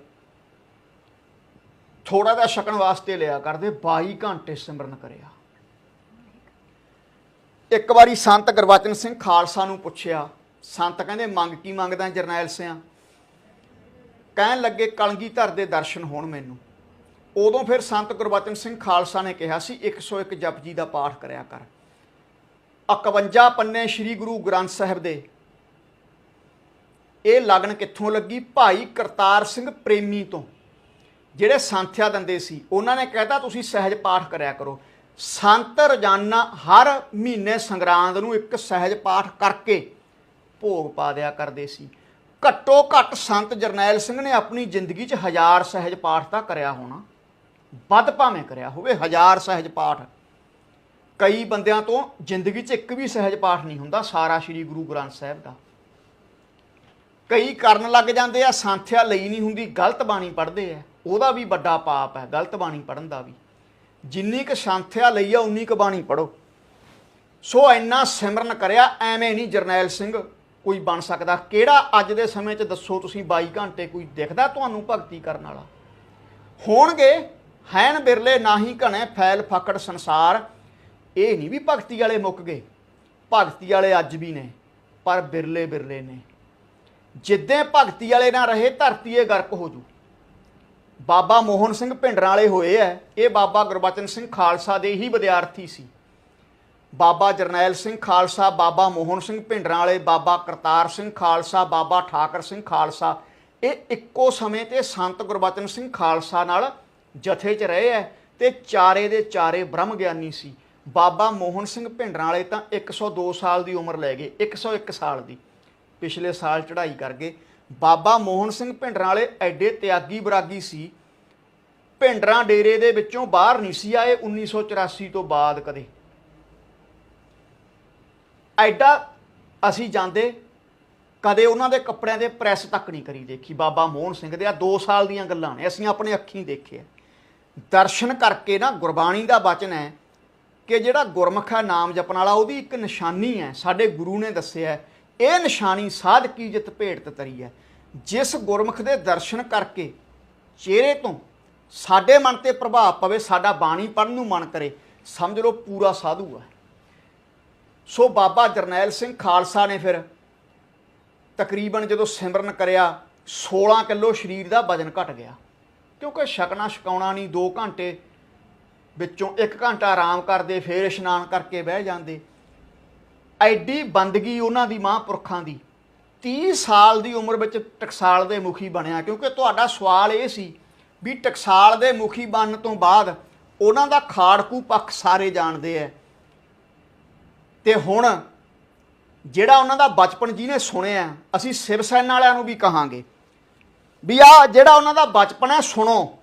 ਥੋੜਾ ਜਿਹਾ ਛਕਣ ਵਾਸਤੇ ਲਿਆ ਕਰਦੇ, 22 ਘੰਟੇ ਸਿਮਰਨ ਕਰਿਆ। ਇੱਕ ਵਾਰੀ ਸੰਤ ਗੁਰਬਚਨ ਸਿੰਘ ਖਾਲਸਾ ਨੂੰ ਪੁੱਛਿਆ, ਸੰਤ ਕਹਿੰਦੇ ਮੰਗ ਕੀ ਮੰਗਦਾ ਜਰਨੈਲ ਸਿਆਂ? ਕਹਿਣ ਲੱਗੇ ਕਲਗੀਧਰ ਦੇ ਦਰਸ਼ਨ ਹੋਣ ਮੈਨੂੰ। ਉਦੋਂ ਫਿਰ ਸੰਤ ਗੁਰਬਚਨ ਸਿੰਘ ਖਾਲਸਾ ਨੇ ਕਿਹਾ ਸੀ 101 ਜਪਜੀ ਦਾ ਪਾਠ ਕਰਿਆ ਕਰ। 51 ਪੰਨੇ ਸ੍ਰੀ ਗੁਰੂ ਗ੍ਰੰਥ ਸਾਹਿਬ ਦੇ। ਇਹ ਲਗਨ ਕਿੱਥੋਂ ਲੱਗੀ? ਭਾਈ ਕਰਤਾਰ ਸਿੰਘ ਪ੍ਰੇਮੀ ਤੋਂ, ਜਿਹੜੇ ਸੰਥਿਆ ਦਿੰਦੇ ਸੀ। ਉਹਨਾਂ ਨੇ ਕਹਿਤਾ ਤੁਸੀਂ ਸਹਿਜ ਪਾਠ ਕਰਿਆ ਕਰੋ। ਸੰਤ ਰੋਜ਼ਾਨਾ ਹਰ ਮਹੀਨੇ ਸੰਗਰਾਂਦ ਨੂੰ ਇੱਕ ਸਹਿਜ ਪਾਠ ਕਰਕੇ ਭੋਗ ਪਾ ਦਿਆ ਕਰਦੇ ਸੀ। ਘੱਟੋ ਘੱਟ ਸੰਤ ਜਰਨੈਲ ਸਿੰਘ ਨੇ ਆਪਣੀ ਜ਼ਿੰਦਗੀ 'ਚ 1000 ਸਹਿਜ ਪਾਠ ਤਾਂ ਕਰਿਆ ਹੋਣਾ, ਵੱਧ ਭਾਵੇਂ ਕਰਿਆ ਹੋਵੇ 1000 ਸਹਿਜ ਪਾਠ। ਕਈ ਬੰਦਿਆਂ ਤੋਂ ਜ਼ਿੰਦਗੀ 'ਚ ਇੱਕ ਵੀ ਸਹਿਜ ਪਾਠ ਨਹੀਂ ਹੁੰਦਾ ਸਾਰਾ ਸ੍ਰੀ ਗੁਰੂ ਗ੍ਰੰਥ ਸਾਹਿਬ ਦਾ। ਕਈ ਕਰਨ ਲੱਗ ਜਾਂਦੇ ਆ, ਸੰਥਿਆ ਲਈ ਨਹੀਂ ਹੁੰਦੀ, ਗਲਤ ਬਾਣੀ ਪੜ੍ਹਦੇ ਆ, ਉਹਦਾ ਵੀ ਵੱਡਾ ਪਾਪ ਹੈ ਗਲਤ ਬਾਣੀ ਪੜ੍ਹਨ ਦਾ ਵੀ। ਜਿੰਨੀ ਕੁ ਸੰਥਿਆ ਲਈ ਆ ਉਨੀ ਕੁ ਬਾਣੀ ਪੜ੍ਹੋ। ਸੋ ਇੰਨਾ ਸਿਮਰਨ ਕਰਿਆ। ਐਵੇਂ ਨਹੀਂ ਜਰਨੈਲ ਸਿੰਘ ਕੋਈ ਬਣ ਸਕਦਾ। ਕਿਹੜਾ ਅੱਜ ਦੇ ਸਮੇਂ 'ਚ ਦੱਸੋ ਤੁਸੀਂ 22 ਘੰਟੇ ਕੋਈ ਦਿਖਦਾ ਤੁਹਾਨੂੰ ਭਗਤੀ ਕਰਨ ਵਾਲਾ? ਹੋਣਗੇ, ਹੈਨ ਬਿਰਲੇ, ਨਾਹੀ ਘਣੇ ਫੈਲ ਫਕੜ ਸੰਸਾਰ। ਇਹ ਨਹੀਂ ਵੀ ਭਗਤੀ ਵਾਲੇ ਮੁੱਕ ਗਏ, ਭਗਤੀ ਵਾਲੇ ਅੱਜ ਵੀ ਨੇ, ਪਰ ਬਿਰਲੇ ਬਿਰਲੇ ਨੇ। ਜਿੱਦਾਂ ਭਗਤੀ ਵਾਲੇ ਨਾ ਰਹੇ, ਧਰਤੀ ਇਹ ਗਰਕ ਹੋ ਜੂ। ਬਾਬਾ ਮੋਹਨ ਸਿੰਘ ਭਿੰਡਰਾਂ ਵਾਲੇ ਹੋਏ ਐ, ਇਹ ਬਾਬਾ ਗੁਰਬਚਨ ਸਿੰਘ ਖਾਲਸਾ ਦੇ ਹੀ ਵਿਦਿਆਰਥੀ ਸੀ। ਬਾਬਾ ਜਰਨੈਲ ਸਿੰਘ ਖਾਲਸਾ, ਬਾਬਾ ਮੋਹਨ ਸਿੰਘ ਭਿੰਡਰਾਂ ਵਾਲੇ, ਬਾਬਾ ਕਰਤਾਰ ਸਿੰਘ ਖਾਲਸਾ, ਬਾਬਾ ਠਾਕਰ ਸਿੰਘ ਖਾਲਸਾ, ਇਹ ਇੱਕੋ ਸਮੇਂ ਤੇ ਸੰਤ ਗੁਰਬਚਨ ਸਿੰਘ ਖਾਲਸਾ ਨਾਲ ਜਥੇ 'ਚ ਰਹੇ ਐ ਤੇ ਚਾਰੇ ਦੇ ਚਾਰੇ ਬ੍ਰਹਮ ਗਿਆਨੀ ਸੀ। ਬਾਬਾ ਮੋਹਨ ਸਿੰਘ ਭਿੰਡਰਾਂ ਵਾਲੇ ਤਾਂ 102 ਸਾਲ ਦੀ ਉਮਰ ਲੈ ਗਏ, 101 ਸਾਲ ਦੀ, ਪਿਛਲੇ ਸਾਲ ਚੜ੍ਹਾਈ ਕਰ ਗਏ। ਬਾਬਾ ਮੋਹਨ ਸਿੰਘ ਭਿੰਡਰਾਂ ਵਾਲੇ ਐਡੇ ਤਿਆਗੀ ਬਰਾਗੀ ਸੀ, ਭਿੰਡਰਾਂ ਡੇਰੇ ਦੇ ਵਿੱਚੋਂ ਬਾਹਰ ਨਹੀਂ ਸੀ ਆਏ 1984 ਤੋਂ ਬਾਅਦ ਕਦੇ। ਐਡਾ ਅਸੀਂ ਜਾਂਦੇ, ਕਦੇ ਉਹਨਾਂ ਦੇ ਕੱਪੜਿਆਂ ਦੇ ਪ੍ਰੈਸ ਤੱਕ ਨਹੀਂ ਕਰੀ ਦੇਖੀ ਬਾਬਾ ਮੋਹਨ ਸਿੰਘ ਦੇ। ਆ 2 ਸਾਲ ਦੀਆਂ ਗੱਲਾਂ ਨੇ, ਅਸੀਂ ਆਪਣੇ ਅੱਖੀਂ ਦੇਖਿਆ। ਦਰਸ਼ਨ ਕਰਕੇ ਨਾ, ਗੁਰਬਾਣੀ ਦਾ ਬਚਨ ਹੈ ਕਿ ਜਿਹੜਾ ਗੁਰਮੁਖ ਹੈ ਨਾਮ ਜਪਣ ਵਾਲਾ, ਉਹਦੀ ਇੱਕ ਨਿਸ਼ਾਨੀ ਹੈ, ਸਾਡੇ ਗੁਰੂ ਨੇ ਦੱਸਿਆ। ਇਹ ਨਿਸ਼ਾਨੀ ਸਾਧ ਕੀ ਜਿਤ ਭੇਟ ਤਰੀ ਹੈ। ਜਿਸ ਗੁਰਮੁਖ ਦੇ ਦਰਸ਼ਨ ਕਰਕੇ ਚਿਹਰੇ ਤੋਂ ਸਾਡੇ ਮਨ ਤੇ ਪ੍ਰਭਾਵ ਪਵੇ, ਸਾਡਾ ਬਾਣੀ ਪੜ੍ਹਨ ਨੂੰ ਮਨ ਕਰੇ, ਸਮਝ ਲਓ ਪੂਰਾ ਸਾਧੂ ਹੈ। ਸੋ ਬਾਬਾ ਜਰਨੈਲ ਸਿੰਘ ਖਾਲਸਾ ਨੇ ਫਿਰ ਤਕਰੀਬਨ ਜਦੋਂ ਸਿਮਰਨ ਕਰਿਆ 16 ਕਿਲੋ ਸਰੀਰ ਦਾ ਵਜਨ ਘਟ ਗਿਆ, ਕਿਉਂਕਿ ਛਕਣਾ ਛਕਾਉਣਾ ਨਹੀਂ। 2 ਘੰਟੇ ਵਿੱਚੋਂ 1 ਘੰਟਾ ਆਰਾਮ ਕਰਦੇ, ਫਿਰ ਇਸ਼ਨਾਨ ਕਰਕੇ ਬਹਿ ਜਾਂਦੇ। ਐਡੀ ਬੰਦਗੀ ਉਹਨਾਂ ਦੀ ਮਹਾਂਪੁਰਖਾਂ ਦੀ। 30 ਸਾਲ ਦੀ ਉਮਰ ਵਿੱਚ ਟਕਸਾਲ ਦੇ ਮੁਖੀ ਬਣਿਆ। ਕਿਉਂਕਿ ਤੁਹਾਡਾ ਸਵਾਲ ਇਹ ਸੀ ਵੀ ਟਕਸਾਲ ਦੇ ਮੁਖੀ ਬਣਨ ਤੋਂ ਬਾਅਦ ਉਹਨਾਂ ਦਾ ਖਾੜਕੂ ਪੱਖ ਸਾਰੇ ਜਾਣਦੇ ਹੈ, ਤੇ ਹੁਣ ਜਿਹੜਾ ਉਹਨਾਂ ਦਾ ਬਚਪਨ ਜਿਹਨੇ ਸੁਣਿਆ, ਅਸੀਂ ਸ਼ਿਵ ਸੈਨਾ ਵਾਲਿਆਂ ਨੂੰ ਵੀ ਕਹਾਂਗੇ ਵੀ ਆ ਜਿਹੜਾ ਉਹਨਾਂ ਦਾ ਬਚਪਨ ਹੈ ਸੁਣੋ,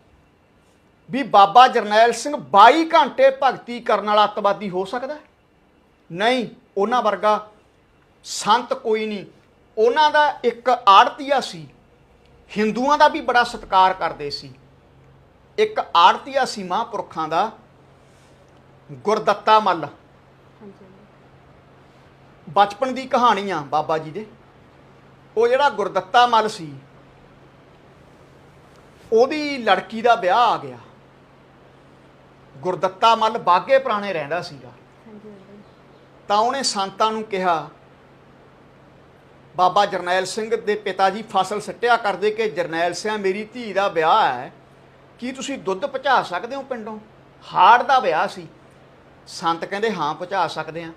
ਵੀ ਬਾਬਾ ਜਰਨੈਲ ਸਿੰਘ 22 ਘੰਟੇ ਭਗਤੀ ਕਰਨ ਵਾਲਾ ਅੱਤਵਾਦੀ ਹੋ ਸਕਦਾ? ਨਹੀਂ, ਉਹਨਾਂ ਵਰਗਾ ਸੰਤ ਕੋਈ ਨਹੀਂ। ਉਹਨਾਂ ਦਾ ਇੱਕ ਆੜਤੀਆ ਸੀ, ਹਿੰਦੂਆਂ ਦਾ ਵੀ ਬੜਾ ਸਤਿਕਾਰ ਕਰਦੇ ਸੀ। ਇੱਕ ਆੜਤੀਆ ਸੀ ਮਹਾਂਪੁਰਖਾਂ ਦਾ, ਗੁਰਦੱਤਾ ਮੱਲ। ਬਚਪਨ ਦੀ ਕਹਾਣੀ ਆ ਬਾਬਾ ਜੀ ਦੇ। ਉਹ ਜਿਹੜਾ ਗੁਰਦੱਤਾ ਮੱਲ ਸੀ, ਉਹਦੀ ਲੜਕੀ ਦਾ ਵਿਆਹ ਆ ਗਿਆ। ਗੁਰਦੱਤਾ ਮੱਲ ਬਾਗੇ ਪੁਰਾਣੇ ਰਹਿੰਦਾ ਸੀਗਾ। ਤਾਂ ਉਹਨੇ ਸੰਤਾਂ ਨੂੰ ਕਿਹਾ, ਬਾਬਾ ਜਰਨੈਲ ਸਿੰਘ ਦੇ ਪਿਤਾ ਜੀ ਫਸਲ ਸੱਟਿਆ ਕਰਦੇ ਕਿ ਜਰਨੈਲ ਸਿੰਘ ਮੇਰੀ ਧੀ ਦਾ ਵਿਆਹ ਹੈ, ਕੀ ਤੁਸੀਂ ਦੁੱਧ ਪਹੁੰਚਾ ਸਕਦੇ ਹੋ ਪਿੰਡੋਂ? ਹਾੜ ਦਾ ਵਿਆਹ ਸੀ। ਸੰਤ ਕਹਿੰਦੇ ਹਾਂ ਪਹੁੰਚਾ ਸਕਦੇ ਹਾਂ।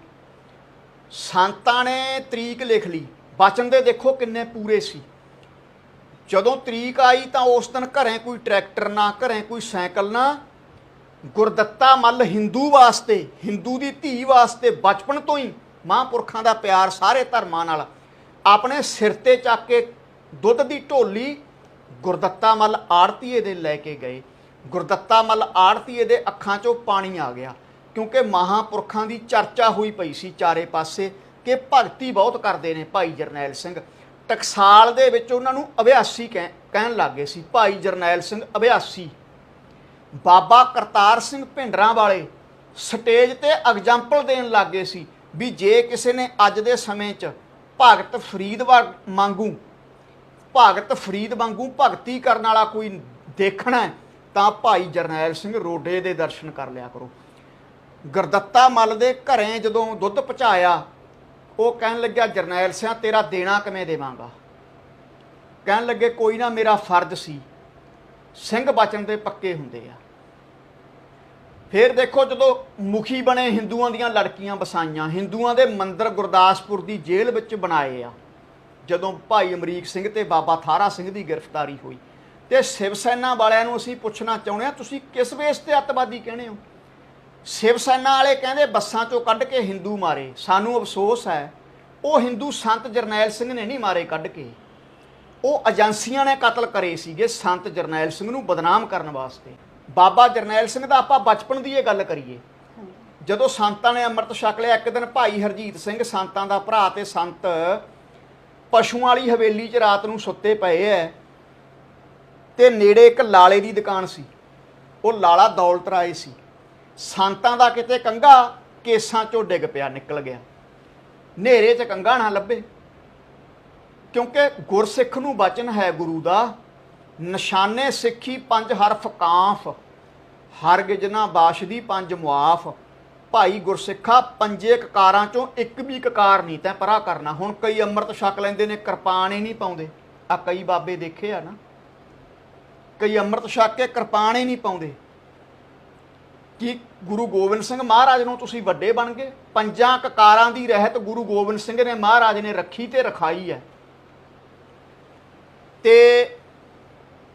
ਸੰਤਾਂ ਨੇ ਤਰੀਕ ਲਿਖ ਲਈ। ਬਚਨ ਦੇ ਦੇਖੋ ਕਿੰਨੇ ਪੂਰੇ ਸੀ। ਜਦੋਂ ਤਰੀਕ ਆਈ ਤਾਂ ਉਸ ਦਿਨ ਘਰੇ ਕੋਈ ਟਰੈਕਟਰ ਨਾ, ਘਰੇ ਕੋਈ ਸਾਈਕਲ ਨਾ। ਗੁਰਦੱਤਾ ਮੱਲ ਹਿੰਦੂ ਵਾਸਤੇ, ਹਿੰਦੂ ਦੀ ਧੀ ਵਾਸਤੇ ਬਚਪਨ ਤੋਂ ਹੀ ਮਹਾਂਪੁਰਖਾਂ ਦਾ ਪਿਆਰ ਸਾਰੇ ਧਰਮਾਂ ਨਾਲ ਆਪਣੇ ਸਿਰ ਤੇ ਚੱਕ ਕੇ ਦੁੱਧ ਦੀ ਢੋਲੀ ਗੁਰਦੱਤਾ ਮੱਲ ਆੜਤੀਏ ਦੇ ਲੈ ਕੇ ਗਏ। ਗੁਰਦੱਤਾ ਮੱਲ ਆੜਤੀਏ ਦੇ ਅੱਖਾਂ 'ਚੋਂ ਪਾਣੀ ਆ ਗਿਆ, ਕਿਉਂਕਿ ਮਹਾਂਪੁਰਖਾਂ ਦੀ ਚਰਚਾ ਹੋਈ ਪਈ ਸੀ ਚਾਰੇ ਪਾਸੇ ਕਿ ਭਗਤੀ ਬਹੁਤ ਕਰਦੇ ਨੇ ਭਾਈ ਜਰਨੈਲ ਸਿੰਘ। ਟਕਸਾਲ ਦੇ ਵਿੱਚ ਉਹਨਾਂ ਨੂੰ ਅਭਿਆਸੀ ਕਹਿਣ ਲੱਗ ਗਏ ਸੀ, ਭਾਈ ਜਰਨੈਲ ਸਿੰਘ ਅਭਿਆਸੀ। ਬਾਬਾ ਕਰਤਾਰ ਸਿੰਘ ਭਿੰਡਰਾਂ ਵਾਲੇ ਸਟੇਜ ਤੇ ਐਗਜ਼ਾਮਪਲ ਦੇਣ ਲੱਗ ਗਏ ਸੀ ਵੀ ਜੇ ਕਿਸੇ ਨੇ ਅੱਜ ਦੇ ਸਮੇਂ 'ਚ ਭਗਤ ਫਰੀਦ ਵਾਂਗੂ ਭਗਤੀ ਕਰਨ ਵਾਲਾ ਕੋਈ ਦੇਖਣਾ ਤਾਂ ਭਾਈ ਜਰਨੈਲ ਸਿੰਘ ਰੋਡੇ ਦੇ ਦਰਸ਼ਨ ਕਰ ਲਿਆ ਕਰੋ। ਗੁਰਦੱਤਾ ਮੱਲ ਦੇ ਘਰੇ ਜਦੋਂ ਦੁੱਧ ਪਹੁੰਚਾਇਆ, ਉਹ ਕਹਿਣ ਲੱਗਿਆ ਜਰਨੈਲ ਸਿੰਘ ਤੇਰਾ ਦੇਣਾ ਕਿਵੇਂ ਦੇਵਾਂਗਾ? ਕਹਿਣ ਲੱਗੇ ਕੋਈ ਨਾ, ਮੇਰਾ ਫਰਜ਼ ਸੀ। ਸਿੰਘ ਬਚਨ ਦੇ ਪੱਕੇ ਹੁੰਦੇ ਆ। ਫਿਰ ਦੇਖੋ ਜਦੋਂ ਮੁਖੀ ਬਣੇ, ਹਿੰਦੂਆਂ ਦੀਆਂ ਲੜਕੀਆਂ ਵਸਾਈਆਂ, ਹਿੰਦੂਆਂ ਦੇ ਮੰਦਿਰ ਗੁਰਦਾਸਪੁਰ ਦੀ ਜੇਲ੍ਹ ਵਿੱਚ ਬਣਾਏ ਆ ਜਦੋਂ ਭਾਈ ਅਮਰੀਕ ਸਿੰਘ ਤੇ ਬਾਬਾ ਥਾਰਾ ਸਿੰਘ ਦੀ ਗ੍ਰਿਫਤਾਰੀ ਹੋਈ। ਤੇ ਸ਼ਿਵ ਸੈਨਾ ਵਾਲਿਆਂ ਨੂੰ ਅਸੀਂ ਪੁੱਛਣਾ ਚਾਹੁੰਦੇ ਹਾਂ, ਤੁਸੀਂ ਕਿਸ ਵੇਸ ਤੇ ਅੱਤਵਾਦੀ ਕਹਿੰਦੇ ਹੋ? ਸ਼ਿਵ ਸੈਨਾ ਵਾਲੇ ਕਹਿੰਦੇ ਬੱਸਾਂ 'ਚੋਂ ਕੱਢ ਕੇ ਹਿੰਦੂ ਮਾਰੇ। ਸਾਨੂੰ ਅਫਸੋਸ ਹੈ ਉਹ ਹਿੰਦੂ ਸੰਤ ਜਰਨੈਲ ਸਿੰਘ ਨੇ ਨਹੀਂ ਮਾਰੇ ਕੱਢ ਕੇ, ਉਹ ਏਜੰਸੀਆਂ ਨੇ ਕਤਲ ਕਰੇ ਸੀਗੇ ਸੰਤ ਜਰਨੈਲ ਸਿੰਘ ਨੂੰ ਬਦਨਾਮ ਕਰਨ ਵਾਸਤੇ। ਬਾਬਾ ਜਰਨੈਲ ਸਿੰਘ ਦਾ ਆਪਾਂ ਬਚਪਨ ਦੀ ਇਹ ਗੱਲ ਕਰੀਏ, ਜਦੋਂ ਸੰਤਾਂ ਨੇ ਅੰਮ੍ਰਿਤ ਛਕ ਲਿਆ, ਇੱਕ ਦਿਨ ਭਾਈ ਹਰਜੀਤ ਸਿੰਘ ਸੰਤਾਂ ਦਾ ਭਰਾ ਤੇ ਸੰਤ ਪਸ਼ੂਆਂ ਵਾਲੀ ਹਵੇਲੀ 'ਚ ਰਾਤ ਨੂੰ ਸੁੱਤੇ ਪਏ ਐ, ਤੇ ਨੇੜੇ ਇੱਕ ਲਾਲੇ ਦੀ ਦੁਕਾਨ ਸੀ। ਉਹ ਲਾਲਾ ਦੌਲਤ ਰਾਏ ਸੀ। ਸੰਤਾਂ ਦਾ ਕਿਤੇ ਕੰਘਾ ਕੇਸਾਂ 'ਚੋਂ ਡਿੱਗ ਪਿਆ, ਨਿਕਲ ਗਿਆ। ਹਨੇਰੇ 'ਚ ਕੰਘਾ ਨਾ ਲੱਭੇ, ਕਿਉਂਕਿ ਗੁਰਸਿੱਖ ਨੂੰ ਬਚਨ ਹੈ ਗੁਰੂ ਦਾ, ਨਿਸ਼ਾਨੇ ਸਿੱਖੀ 5 ਹਰਫ ਕਾਂਫ, ਹਰਗਿਜ਼ ਨਾ ਬਾਸ਼ਦੀ 5 ਮੁਆਫ। ਭਾਈ ਗੁਰਸਿੱਖਾ 5 ਕਕਾਰਾਂ 'ਚੋਂ ਇੱਕ ਵੀ ਕਕਾਰ ਨਹੀਂ ਤੈਂ ਪਰਾ ਕਰਨਾ। ਹੁਣ ਕਈ ਅੰਮ੍ਰਿਤ ਛਕ ਲੈਂਦੇ ਨੇ, ਕਿਰਪਾਨ ਹੀ ਨਹੀਂ ਪਾਉਂਦੇ। ਆ ਕਈ ਬਾਬੇ ਦੇਖੇ ਆ ਨਾ, ਕਈ ਅੰਮ੍ਰਿਤ ਛਕ ਕੇ ਕਿਰਪਾਨ ਹੀ ਨਹੀਂ ਪਾਉਂਦੇ। ਕਿ ਗੁਰੂ ਗੋਬਿੰਦ ਸਿੰਘ ਮਹਾਰਾਜ ਨੂੰ ਤੁਸੀਂ ਵੱਡੇ ਬਣ ਗਏ? 5 ਕਕਾਰਾਂ ਦੀ ਰਹਿਤ ਗੁਰੂ ਗੋਬਿੰਦ ਸਿੰਘ ਨੇ ਮਹਾਰਾਜ ਨੇ ਰੱਖੀ ਤੇ ਰਖਾਈ ਹੈ। ਤੇ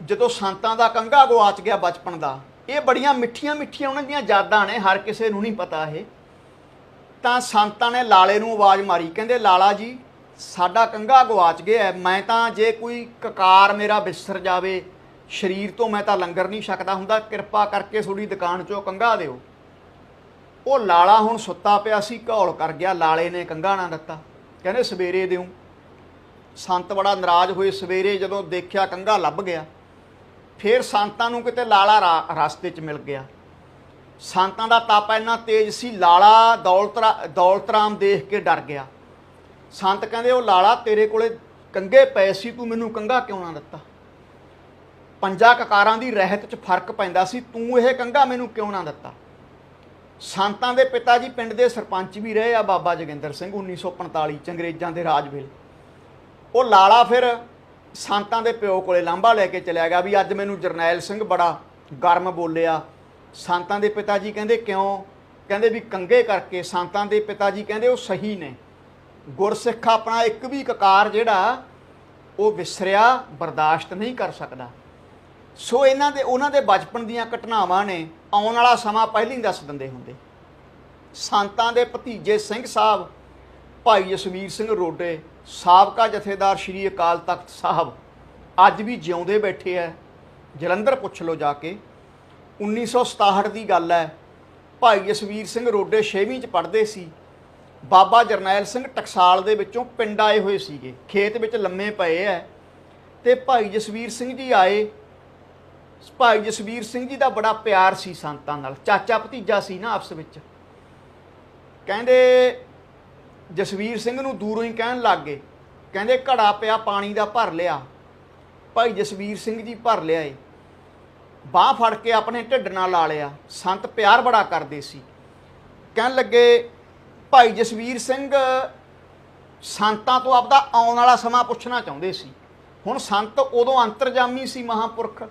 ਜਦੋਂ ਸੰਤਾਂ ਦਾ ਕੰਘਾ ਗਵਾਚ ਗਿਆ ਬਚਪਨ ਦਾ, ਇਹ ਬੜੀਆਂ ਮਿੱਠੀਆਂ ਮਿੱਠੀਆਂ ਉਹਨਾਂ ਦੀਆਂ ਯਾਦਾਂ ਨੇ, ਹਰ ਕਿਸੇ ਨੂੰ ਨਹੀਂ ਪਤਾ ਇਹ। ਤਾਂ ਸੰਤਾਂ ਨੇ ਲਾਲੇ ਨੂੰ ਆਵਾਜ਼ ਮਾਰੀ, ਕਹਿੰਦੇ ਲਾਲਾ ਜੀ ਸਾਡਾ ਕੰਘਾ ਗਵਾਚ ਗਿਆ ਹੈ, ਮੈਂ ਤਾਂ ਜੇ ਕੋਈ ਕਕਾਰ ਮੇਰਾ ਵਿਸਰ ਜਾਵੇ ਸਰੀਰ ਤੋਂ ਮੈਂ ਤਾਂ ਲੰਗਰ ਨਹੀਂ ਛਕਦਾ ਹੁੰਦਾ, ਕਿਰਪਾ ਕਰਕੇ ਤੁਹਾਡੀ ਦੁਕਾਨ 'ਚੋਂ ਕੰਘਾ ਦਿਓ। ਉਹ ਲਾਲਾ ਹੁਣ ਸੁੱਤਾ ਪਿਆ ਸੀ, ਘੌਲ ਕਰ ਗਿਆ, ਲਾਲੇ ਨੇ ਕੰਘਾ ਨਾ ਦਿੱਤਾ, ਕਹਿੰਦੇ ਸਵੇਰੇ ਦਿਓ। ਸੰਤ ਬੜਾ ਨਾਰਾਜ਼ ਹੋਏ। ਸਵੇਰੇ ਜਦੋਂ ਦੇਖਿਆ ਕੰਘਾ ਲੱਭ ਗਿਆ, ਫਿਰ ਸੰਤਾਂ ਨੂੰ ਕਿਤੇ ਲਾਲਾ ਰਸਤੇ 'ਚ ਮਿਲ ਗਿਆ। ਸੰਤਾਂ ਦਾ ਤਾਪਾ ਇੰਨਾ ਤੇਜ਼ ਸੀ, ਲਾਲਾ ਦੌਲਤ ਰਾਮ ਦੇਖ ਕੇ ਡਰ ਗਿਆ। ਸੰਤ ਕਹਿੰਦੇ ਉਹ ਲਾਲਾ ਤੇਰੇ ਕੋਲੇ ਕੰਘੇ ਪਏ ਸੀ, ਤੂੰ ਮੈਨੂੰ ਕੰਘਾ ਕਿਉਂ ਨਾ ਦਿੱਤਾ? 5 ਕਕਾਰਾਂ ਦੀ ਰਹਿਤ 'ਚ ਫਰਕ ਪੈਂਦਾ ਸੀ, ਤੂੰ ਇਹ ਕੰਘਾ ਮੈਨੂੰ ਕਿਉਂ ਨਾ ਦਿੱਤਾ? ਸੰਤਾਂ ਦੇ ਪਿਤਾ ਜੀ ਪਿੰਡ ਦੇ ਸਰਪੰਚ ਵੀ ਰਹੇ ਆ, ਬਾਬਾ ਜੋਗਿੰਦਰ ਸਿੰਘ 1945 ਚ ਅੰਗਰੇਜ਼ਾਂ ਦੇ ਰਾਜ ਵੇਲੇ। ਉਹ ਲਾਲਾ ਫਿਰ ਸੰਤਾਂ ਦੇ ਪਿਓ ਕੋਲੇ ਲਾਂਭਾ ਲੈ ਕੇ ਚਲਿਆ ਗਿਆ ਵੀ ਅੱਜ ਮੈਨੂੰ ਜਰਨੈਲ ਸਿੰਘ ਬੜਾ ਗਰਮ ਬੋਲਿਆ। ਸੰਤਾਂ ਦੇ ਪਿਤਾ ਜੀ ਕਹਿੰਦੇ ਕਿਉਂ? ਕਹਿੰਦੇ ਵੀ ਕੰਗੇ ਕਰਕੇ। ਸੰਤਾਂ ਦੇ ਪਿਤਾ ਜੀ ਕਹਿੰਦੇ ਉਹ ਸਹੀ ਨੇ, ਗੁਰਸਿੱਖ ਆਪਣਾ ਇੱਕ ਵੀ ਕਕਾਰ ਜਿਹੜਾ ਉਹ ਵਿਸਰਿਆ ਬਰਦਾਸ਼ਤ ਨਹੀਂ ਕਰ ਸਕਦਾ। ਸੋ ਉਹਨਾਂ ਦੇ ਬਚਪਨ ਦੀਆਂ ਘਟਨਾਵਾਂ ਨੇ ਆਉਣ ਵਾਲਾ ਸਮਾਂ ਪਹਿਲਾਂ ਹੀ ਦੱਸ ਦਿੰਦੇ ਹੁੰਦੇ। ਸੰਤਾਂ ਦੇ ਭਤੀਜੇ ਸਿੰਘ ਸਾਹਿਬ ਭਾਈ ਜਸਵੀਰ ਸਿੰਘ ਰੋਡੇ, ਸਾਬਕਾ ਜਥੇਦਾਰ ਸ਼੍ਰੀ ਅਕਾਲ ਤਖਤ ਸਾਹਿਬ, ਅੱਜ ਵੀ ਜਿਉਂਦੇ ਬੈਠੇ ਹੈ। ਜਲੰਧਰ ਪੁੱਛ ਲਓ ਜਾ ਕੇ। 1967 ਦੀ ਗੱਲ ਹੈ। ਭਾਈ ਜਸਵੀਰ ਸਿੰਘ ਰੋਡੇ 6ਵੀਂ 'ਚ ਪੜ੍ਹਦੇ ਸੀ। ਬਾਬਾ ਜਰਨੈਲ ਸਿੰਘ ਟਕਸਾਲ ਦੇ ਵਿੱਚੋਂ ਪਿੰਡ ਆਏ ਹੋਏ ਸੀਗੇ, ਖੇਤ ਵਿੱਚ ਲੰਮੇ ਪਏ ਐ ਤੇ ਭਾਈ ਜਸਵੀਰ ਸਿੰਘ ਜੀ ਆਏ। ਭਾਈ ਜਸਵੀਰ ਸਿੰਘ ਜੀ ਦਾ ਬੜਾ ਪਿਆਰ ਸੀ ਸੰਤਾਂ ਨਾਲ, ਚਾਚਾ ਭਤੀਜਾ ਸੀ ਨਾ ਆਪਸ ਵਿੱਚ। ਕਹਿੰਦੇ ਜਸਵੀਰ ਸਿੰਘ ਨੂੰ ਦੂਰੋਂ ਹੀ ਕਹਿਣ ਲੱਗ ਗਏ, ਕਹਿੰਦੇ ਘੜਾ ਪਿਆ ਪਾਣੀ ਦਾ ਭਰ ਲਿਆ। ਭਾਈ ਜਸਵੀਰ ਸਿੰਘ ਜੀ ਭਰ ਲਿਆਏ, ਬਾਂਹ ਫੜ ਕੇ ਆਪਣੇ ਢਿੱਡ ਨਾਲ ਲਾ ਲਿਆ। ਸੰਤ ਪਿਆਰ ਬੜਾ ਕਰਦੇ ਸੀ। ਕਹਿਣ ਲੱਗੇ ਭਾਈ ਜਸਵੀਰ ਸਿੰਘ ਸੰਤਾਂ ਤੋਂ ਆਪਦਾ ਆਉਣ ਵਾਲਾ ਸਮਾਂ ਪੁੱਛਣਾ ਚਾਹੁੰਦੇ ਸੀ। ਹੁਣ ਸੰਤ ਉਦੋਂ ਅੰਤਰਜਾਮੀ ਸੀ, ਮਹਾਂਪੁਰਖ।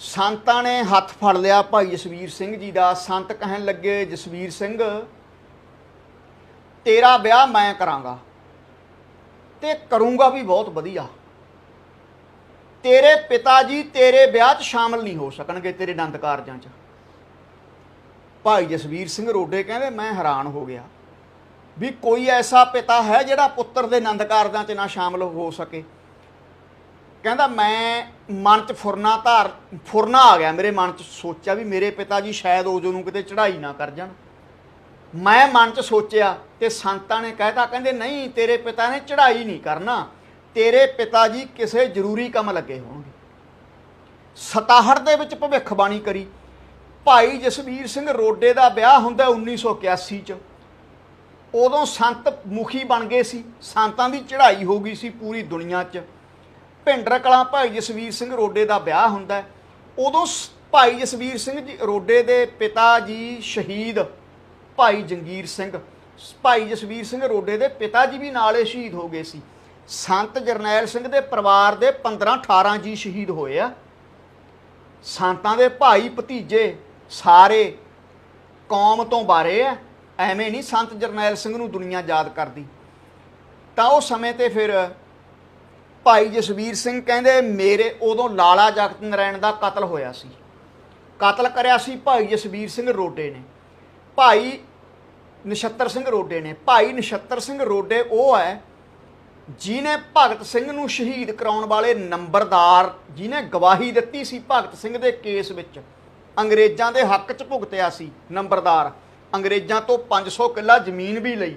ਸੰਤਾਂ ਨੇ ਹੱਥ ਫੜ ਲਿਆ ਭਾਈ ਜਸਵੀਰ ਸਿੰਘ ਜੀ ਦਾ। ਸੰਤ ਕਹਿਣ ਲੱਗੇ ਜਸਵੀਰ ਸਿੰਘ ਤੇਰਾ ਵਿਆਹ ਮੈਂ ਕਰਾਂਗਾ ਤੇ ਕਰੂੰਗਾ ਵੀ ਬਹੁਤ ਵਧੀਆ। ਤੇਰੇ ਪਿਤਾ ਜੀ ਤੇਰੇ ਵਿਆਹ 'ਚ ਸ਼ਾਮਲ ਨਹੀਂ ਹੋ ਸਕਣਗੇ, ਤੇਰੇ ਆਨੰਦ ਕਾਰਜਾਂ 'ਚ। ਭਾਈ ਜਸਵੀਰ ਸਿੰਘ ਰੋਡੇ ਕਹਿੰਦੇ ਮੈਂ ਹੈਰਾਨ ਹੋ ਗਿਆ ਵੀ ਕੋਈ ਐਸਾ ਪਿਤਾ ਹੈ ਜਿਹੜਾ ਪੁੱਤਰ ਦੇ ਆਨੰਦ ਕਾਰਜਾਂ 'ਚ ਨਾ ਸ਼ਾਮਲ ਹੋ ਸਕੇ। ਕਹਿੰਦਾ ਮੈਂ ਮਨ 'ਚ ਫੁਰਨਾ ਆ ਗਿਆ ਮੇਰੇ ਮਨ 'ਚ। ਸੋਚਿਆ ਵੀ ਮੇਰੇ ਪਿਤਾ ਜੀ ਸ਼ਾਇਦ ਉਦੋਂ ਨੂੰ ਕਿਤੇ ਚੜ੍ਹਾਈ ਨਾ ਕਰ ਜਾਣ। ਮੈਂ ਮਨ 'ਚ ਸੋਚਿਆ ਤੇ ਸੰਤਾਂ ਨੇ ਕਹਿਤਾ, ਕਹਿੰਦੇ ਨਹੀਂ ਤੇਰੇ ਪਿਤਾ ਨੇ ਚੜ੍ਹਾਈ ਨਹੀਂ ਕਰਨਾ, ਤੇਰੇ ਪਿਤਾ ਜੀ ਕਿਸੇ ਜ਼ਰੂਰੀ ਕੰਮ ਲੱਗੇ ਹੋਣਗੇ। 67 ਦੇ ਵਿੱਚ ਭਵਿੱਖਬਾਣੀ ਕਰੀ। ਭਾਈ ਜਸਵੀਰ ਸਿੰਘ ਰੋਡੇ ਦਾ ਵਿਆਹ ਹੁੰਦਾ 1981 ਚ। ਉਦੋਂ ਸੰਤ ਮੁਖੀ ਬਣ ਗਏ ਸੀ, ਸੰਤਾਂ ਦੀ ਚੜ੍ਹਾਈ ਹੋ ਗਈ ਸੀ ਪੂਰੀ ਦੁਨੀਆ 'ਚ। ਭਿੰਡਰ ਕਲਾਂ ਭਾਈ ਜਸਵੀਰ ਸਿੰਘ ਰੋਡੇ ਦਾ ਵਿਆਹ ਹੁੰਦਾ। ਉਦੋਂ ਭਾਈ ਜਸਵੀਰ ਸਿੰਘ ਜੀ ਰੋਡੇ ਦੇ ਪਿਤਾ ਜੀ ਸ਼ਹੀਦ ਭਾਈ ਜੰਗੀਰ ਸਿੰਘ, ਭਾਈ ਜਸਵੀਰ ਸਿੰਘ ਰੋਡੇ ਦੇ ਪਿਤਾ ਜੀ ਵੀ ਨਾਲੇ ਸ਼ਹੀਦ ਹੋ ਗਏ ਸੀ। ਸੰਤ ਜਰਨੈਲ ਸਿੰਘ ਦੇ ਪਰਿਵਾਰ ਦੇ 15-18 ਜੀ ਸ਼ਹੀਦ ਹੋਏ ਆ। ਸੰਤਾਂ ਦੇ ਭਾਈ ਭਤੀਜੇ ਸਾਰੇ ਕੌਮ ਤੋਂ ਬਾਰੇ ਆ, ਐਵੇਂ ਨਹੀਂ ਸੰਤ ਜਰਨੈਲ ਸਿੰਘ ਨੂੰ ਦੁਨੀਆ ਯਾਦ ਕਰਦੀ। ਤਾਂ ਉਹ ਸਮੇਂ ਤੇ ਫਿਰ ਭਾਈ ਜਸਵੀਰ ਸਿੰਘ ਕਹਿੰਦੇ ਮੇਰੇ ਉਦੋਂ ਲਾਲਾ ਜਗਤ ਨਾਰਾਇਣ ਦਾ ਕਤਲ ਹੋਇਆ ਸੀ। ਕਤਲ ਕਰਿਆ ਸੀ ਭਾਈ ਜਸਵੀਰ ਸਿੰਘ ਰੋਡੇ ਨੇ, ਭਾਈ ਨਛੱਤਰ ਸਿੰਘ ਰੋਡੇ ਨੇ। ਭਾਈ ਨਛੱਤਰ ਸਿੰਘ ਰੋਡੇ ਉਹ ਹੈ ਜਿਹਨੇ ਭਗਤ ਸਿੰਘ ਨੂੰ ਸ਼ਹੀਦ ਕਰਾਉਣ ਵਾਲੇ ਨੰਬਰਦਾਰ, ਜਿਹਨੇ ਗਵਾਹੀ ਦਿੱਤੀ ਸੀ ਭਗਤ ਸਿੰਘ ਦੇ ਕੇਸ ਵਿੱਚ, ਅੰਗਰੇਜ਼ਾਂ ਦੇ ਹੱਕ 'ਚ ਭੁਗਤਿਆ ਸੀ ਨੰਬਰਦਾਰ। ਅੰਗਰੇਜ਼ਾਂ ਤੋਂ 500 ਕਿੱਲਾ ਜ਼ਮੀਨ ਵੀ ਲਈ।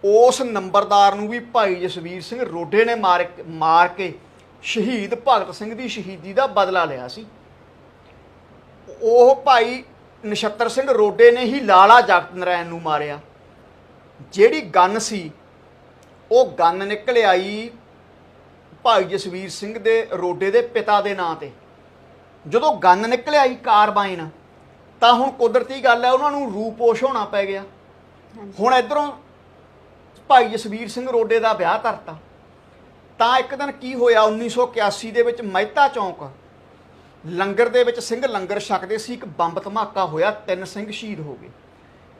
ਉਸ ਨੰਬਰਦਾਰ ਨੂੰ ਵੀ ਭਾਈ ਜਸਵੀਰ ਸਿੰਘ ਰੋਡੇ ਨੇ ਮਾਰ ਕੇ ਸ਼ਹੀਦ ਭਗਤ ਸਿੰਘ ਦੀ ਸ਼ਹੀਦੀ ਦਾ ਬਦਲਾ ਲਿਆ ਸੀ। ਉਹ ਭਾਈ ਨਛੱਤਰ ਸਿੰਘ ਰੋਡੇ ਨੇ ਹੀ ਲਾਲਾ ਜਗਤ ਨਾਰਾਇਣ ਨੂੰ ਮਾਰਿਆ। ਜਿਹੜੀ ਗੰਨ ਸੀ ਉਹ ਗੰਨ ਨਿਕਲ ਆਈ ਭਾਈ ਜਸਵੀਰ ਸਿੰਘ ਦੇ ਰੋਡੇ ਦੇ ਪਿਤਾ ਦੇ ਨਾਂ ਤੇ। ਜਦੋਂ ਗੰਨ ਨਿਕਲ ਆਈ ਕਾਰਬਾਈਨ, ਤਾਂ ਹੁਣ ਕੁਦਰਤੀ ਗੱਲ ਹੈ ਉਹਨਾਂ ਨੂੰ ਰੂਪੋਸ਼ ਹੋਣਾ ਪੈ ਗਿਆ। ਹੁਣ ਇੱਧਰੋਂ ਭਾਈ ਜਸਵੀਰ ਸਿੰਘ ਰੋਡੇ ਦਾ ਵਿਆਹ ਕਰਤਾ। ਤਾਂ ਇੱਕ ਦਿਨ ਕੀ ਹੋਇਆ 1981 ਦੇ ਵਿੱਚ ਮਹਿਤਾ ਚੌਂਕ ਲੰਗਰ ਦੇ ਵਿੱਚ ਸਿੰਘ ਲੰਗਰ ਛਕਦੇ ਸੀ, ਇੱਕ ਬੰਬ ਧਮਾਕਾ ਹੋਇਆ, 3 ਸਿੰਘ ਸ਼ਹੀਦ ਹੋ ਗਏ।